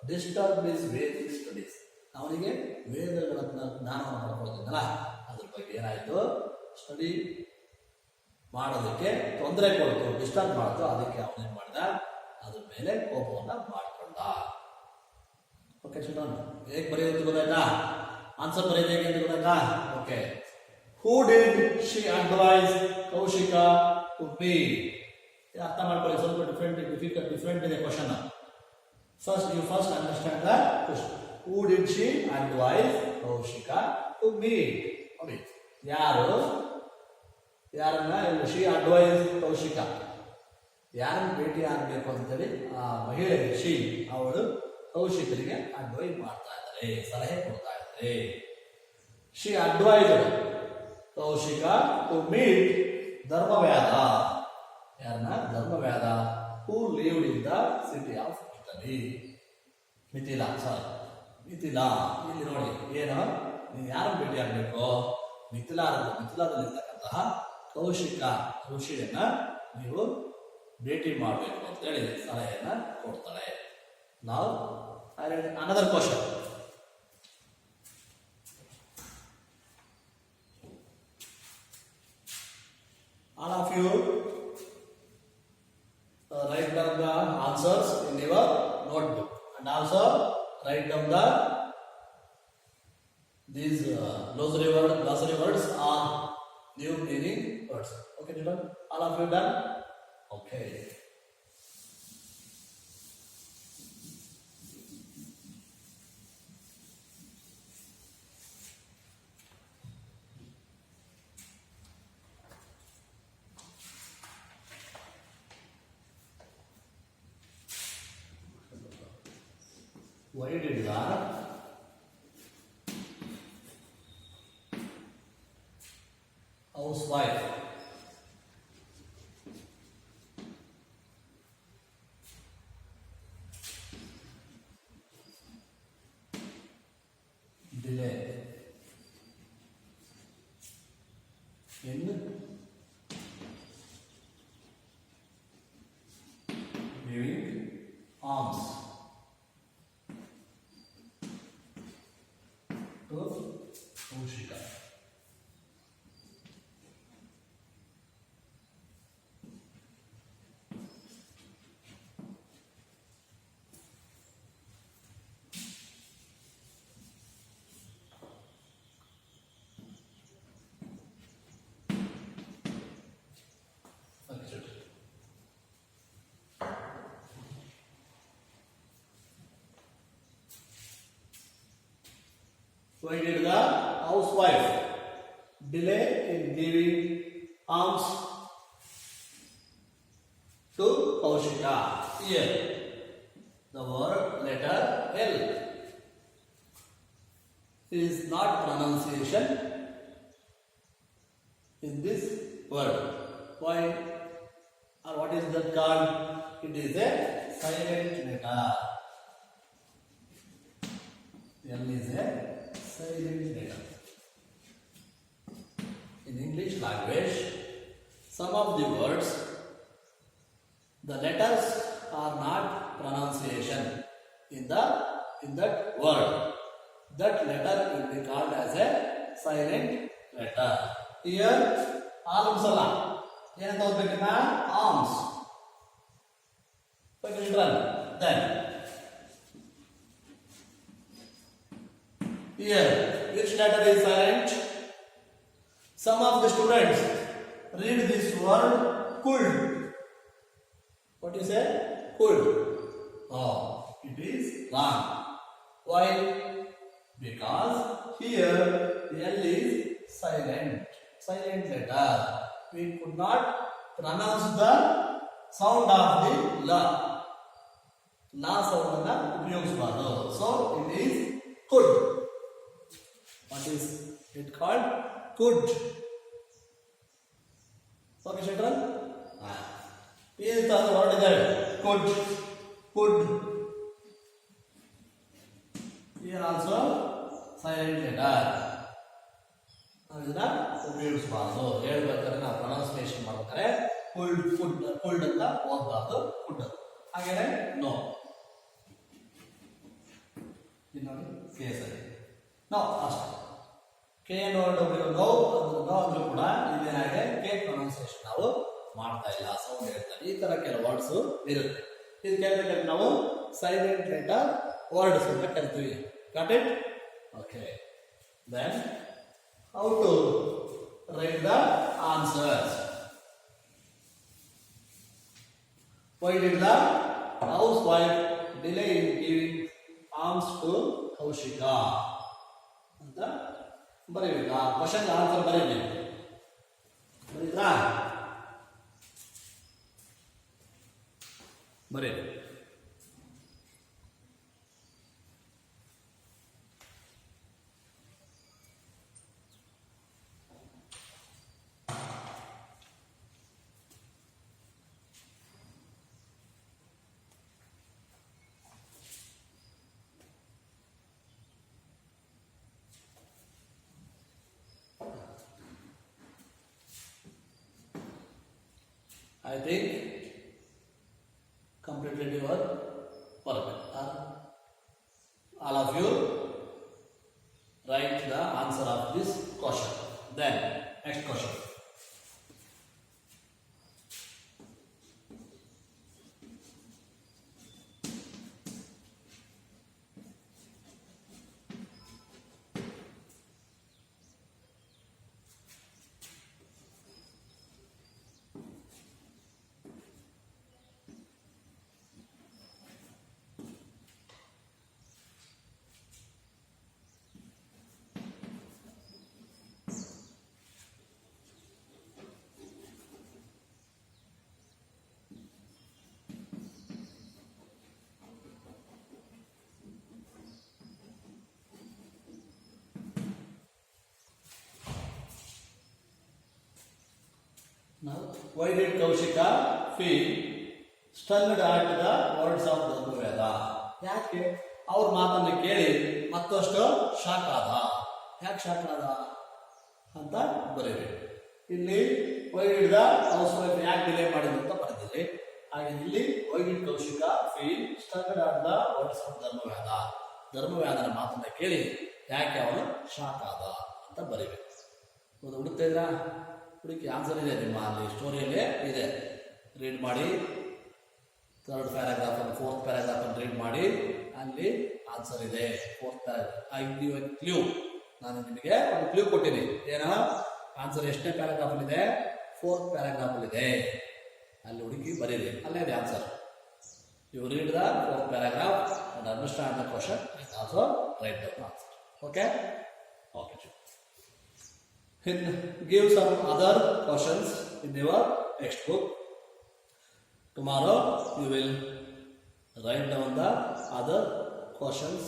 ಡಿಸ್ಟರ್ಬ್ ಇಸ್ ವೇದಿಕ್ ಸ್ಟಡೀಸ್, ಅವನಿಗೆ ವೇದಗಳ ಜ್ಞಾನವನ್ನು ಪಡ್ಕೊಳ್ಳೋದಿದ್ದಲ್ಲ ಅದ್ರ ಬಗ್ಗೆ ಏನಾಯ್ತು, ಸ್ಟಡಿ ಮಾಡೋದಕ್ಕೆ ತೊಂದರೆ ಕೊಡ್ತು, ಡಿಸ್ಟರ್ಬ್ ಮಾಡ್ತು. ಅದಕ್ಕೆ ಅವನೇನ್ ಮಾಡ್ದ, ಅದ್ರ ಮೇಲೆ ಕೋಪವನ್ನ ಮಾಡ್ಕೊಂಡ. ಓಕೆ ಚಿಲ್ಡ್ರನ್, ಹೇಗೆ ಬರೆಯೋದು ಗೊತ್ತಾಯ್ತಾ? ಆನ್ಸರ್ ಬರೆಯೋದು ಹೇಗೆ ಅಂತ ಗೊತ್ತಾಯ್ತಾ? Okay. Who did she advise Kaushika to meet? ಅರ್ಥ ಮಾಡ್ಕೊಳ್ಳಿ, ಸ್ವಲ್ಪ ಡಿಫರೆಂಟ್ ಇದೆ question. First understand the question. Who did she advise Kaushika to meet? ಯಾರನ್ನ ಶಿ ಅಡ್ವೈಸ್ ಕೌಶಿಕ, ಯಾರನ್ನ ಭೇಟಿ ಆಗಬೇಕು ಅಂತೇಳಿ ಆ ಮಹಿಳೆ ಶಿ ಅವಳು ಕೌಶಿಕರಿಗೆ ಅಡ್ವೈಸ್ ಮಾಡ್ತಾ ಇದ್ದಾರೆ, ಸಲಹೆ ಕೊಡ್ತಾ ಇದ್ದಾರೆ. She advise Kaushika to meet Dharmavyadha. ಯಾರನ್ನ? Dharmavyadha. Who lived in the city of Italy. Mithila. ಇಲ್ಲಿ ನೋಡಿ, ಏನು ನೀವು ಯಾರನ್ನು ಭೇಟಿ ಆಗಬೇಕು? ಮಿಥಿಲಾದಲ್ಲಿರ್ತಕ್ಕಂತಹ ಕೌಶಿಕ ಋಷಿಯನ್ನ ನೀವು ಭೇಟಿ ಮಾಡಬೇಕು ಅಂತೇಳಿ ಸಲಹೆಯನ್ನ ಕೊಡ್ತಾಳೆ. ನಾವು another question. All of you write down the answers in your notebook and also write down these glossary words are new meaning words. Okay, children? All of you done? Okay. Why did that? Housewife. Delay in giving alms to Kaushika. Why did the housewife delay in giving alms to Kaushika? Here, the word letter L is not pronunciation in this word. Why? Or what is that called? It is a silent letter. L is a silent letter. In English language, some of the words, the letters are not pronunciation in that word. That letter will be called as a silent letter. Here, alms alla. ಏನಂತ ಓದ್ಬೇಕನ್ನ? Alms. Okay, children. Then here, which letter is silent? Some of the students read this word could. What you say? Could. Oh, it is wrong. Why? Because here L is silent. Silent letter. We could not pronounce the sound of the la. La sound ಅನ್ನು ಉಪಯೋಗಿಸಬಾರದು. So it is could. What is it called? Could. Okay, children? Is the word there? Could. Could. Here also silent letter. ನಾವು ಇದನ್ನ ಉಪಯೋಗಿಸಬಾರ್ದು. ಹೇಳ್ಬೇಕಾದ್ರೆ ನಾವು pronunciation ಮಾಡ್ಬೇಕಾದ್ರೆ food ಅಂತ ಓದಬಾರ್ದು, food. ಹಾಗೇನೆ no, ನೋಡಿ ಕೇಸರಿ ನೋ ಅಷ್ಟೇ. KNO ನೋ ಅಂದ್ರೂ ಕೂಡ ಇದೇನಾಗೆ ಕೆ ಪ್ರೊನೌನ್ಸಿಯೇಷನ್ ನಾವು ಮಾಡ್ತಾ ಇಲ್ಲ, ಸೌಂಡ್ ಹೇಳ್ತಾರೆ. ಈ ತರ ಕೆಲವು ವರ್ಡ್ಸ್ ಇರುತ್ತೆ. ಇದು ಕೇಳ್ಬೇಕಾದ್ರೆ ನಾವು ಸೈಲೆಂಟ್ ಲೆಟರ್ ವರ್ಡ್ಸ್ ಅಂತ ಕರಿತೀವಿ. Got it? Okay. Then how to write the answers. Why did the housewife delay in giving alms to Kaushika? ಅಂತ ಬರೀಬೇಕು. ಆ ಕ್ವಶನ್ ಆನ್ಸರ್ ಬರೀಬೇಕು. ಬರೀದ್ರಾ? ಬರೀಬೇಕು. I think completed your perfect. All of you write the answer of this question. Then next question. Now, why did Kaushika feel stunned at the words of Dharmaveda? ಯಾಕೆ ಅವ್ರ ಮಾತನ್ನು ಕೇಳಿ ಮತ್ತಷ್ಟು ಶಾಕ್ ಆದ? ಯಾಕೆ shock ಆದ ಅಂತ ಬರೀಬೇಕು. ಇಲ್ಲಿ why did the housewife ಯಾಕೆ ಡಿಲೇ ಮಾಡಿದ್ರು ಅಂತ ಬರೆದಿದೆ. ಹಾಗೆ ಇಲ್ಲಿ why did Kaushika feel stunned at the words of Dharmaveda. ಧರ್ಮವೇದನ ಮಾತನ್ನ ಕೇಳಿ ಯಾಕೆ ಅವನು ಶಾಕ್ ಆದ ಅಂತ ಬರೀಬೇಕು. ಹುಡುಕ್ತಾ ಇದ್ರ? ಹುಡುಕಿ ಆನ್ಸರ್ ಇದೆ ನಿಮ್ಮ ಅಲ್ಲಿ ಸ್ಟೋರಿಯಲ್ಲೇ ಇದೆ. ರೀಡ್ ಮಾಡಿ, ಥರ್ಡ್ ಪ್ಯಾರಾಗ್ರಾಫ್ ಅನ್ನು ಫೋರ್ತ್ ಪ್ಯಾರಾಗ್ರಾಫ್ ಅನ್ನು ರೀಡ್ ಮಾಡಿ, ಅಲ್ಲಿ ಆನ್ಸರ್ ಇದೆ. Fourth paragraph I give A clue. ನಾನು ನಿಮಗೆ ಒಂದು ಕ್ಲೂ ಕೊಟ್ಟಿನಿ. ಏನೋ ಆನ್ಸರ್ ಎಷ್ಟನೇ ಪ್ಯಾರಾಗ್ರಾಫ್ ಅಲ್ಲಿ ಇದೆ? ಫೋರ್ತ್ ಪ್ಯಾರಾಗ್ರಾಫ್ ಅಲ್ಲಿ ಇದೆ. ಅಲ್ಲಿ ಹುಡುಕಿ ಬರೀರಿ, ಅಲ್ಲೇ ಇದೆ answer. You read the fourth paragraph and understand the question and also write the answer. Okay? Okay. Give some other questions in your textbook. Tomorrow you will write down the other questions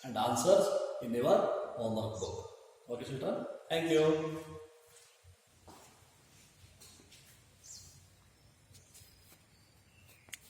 and answers in your homework book. Okay, children? Thank you.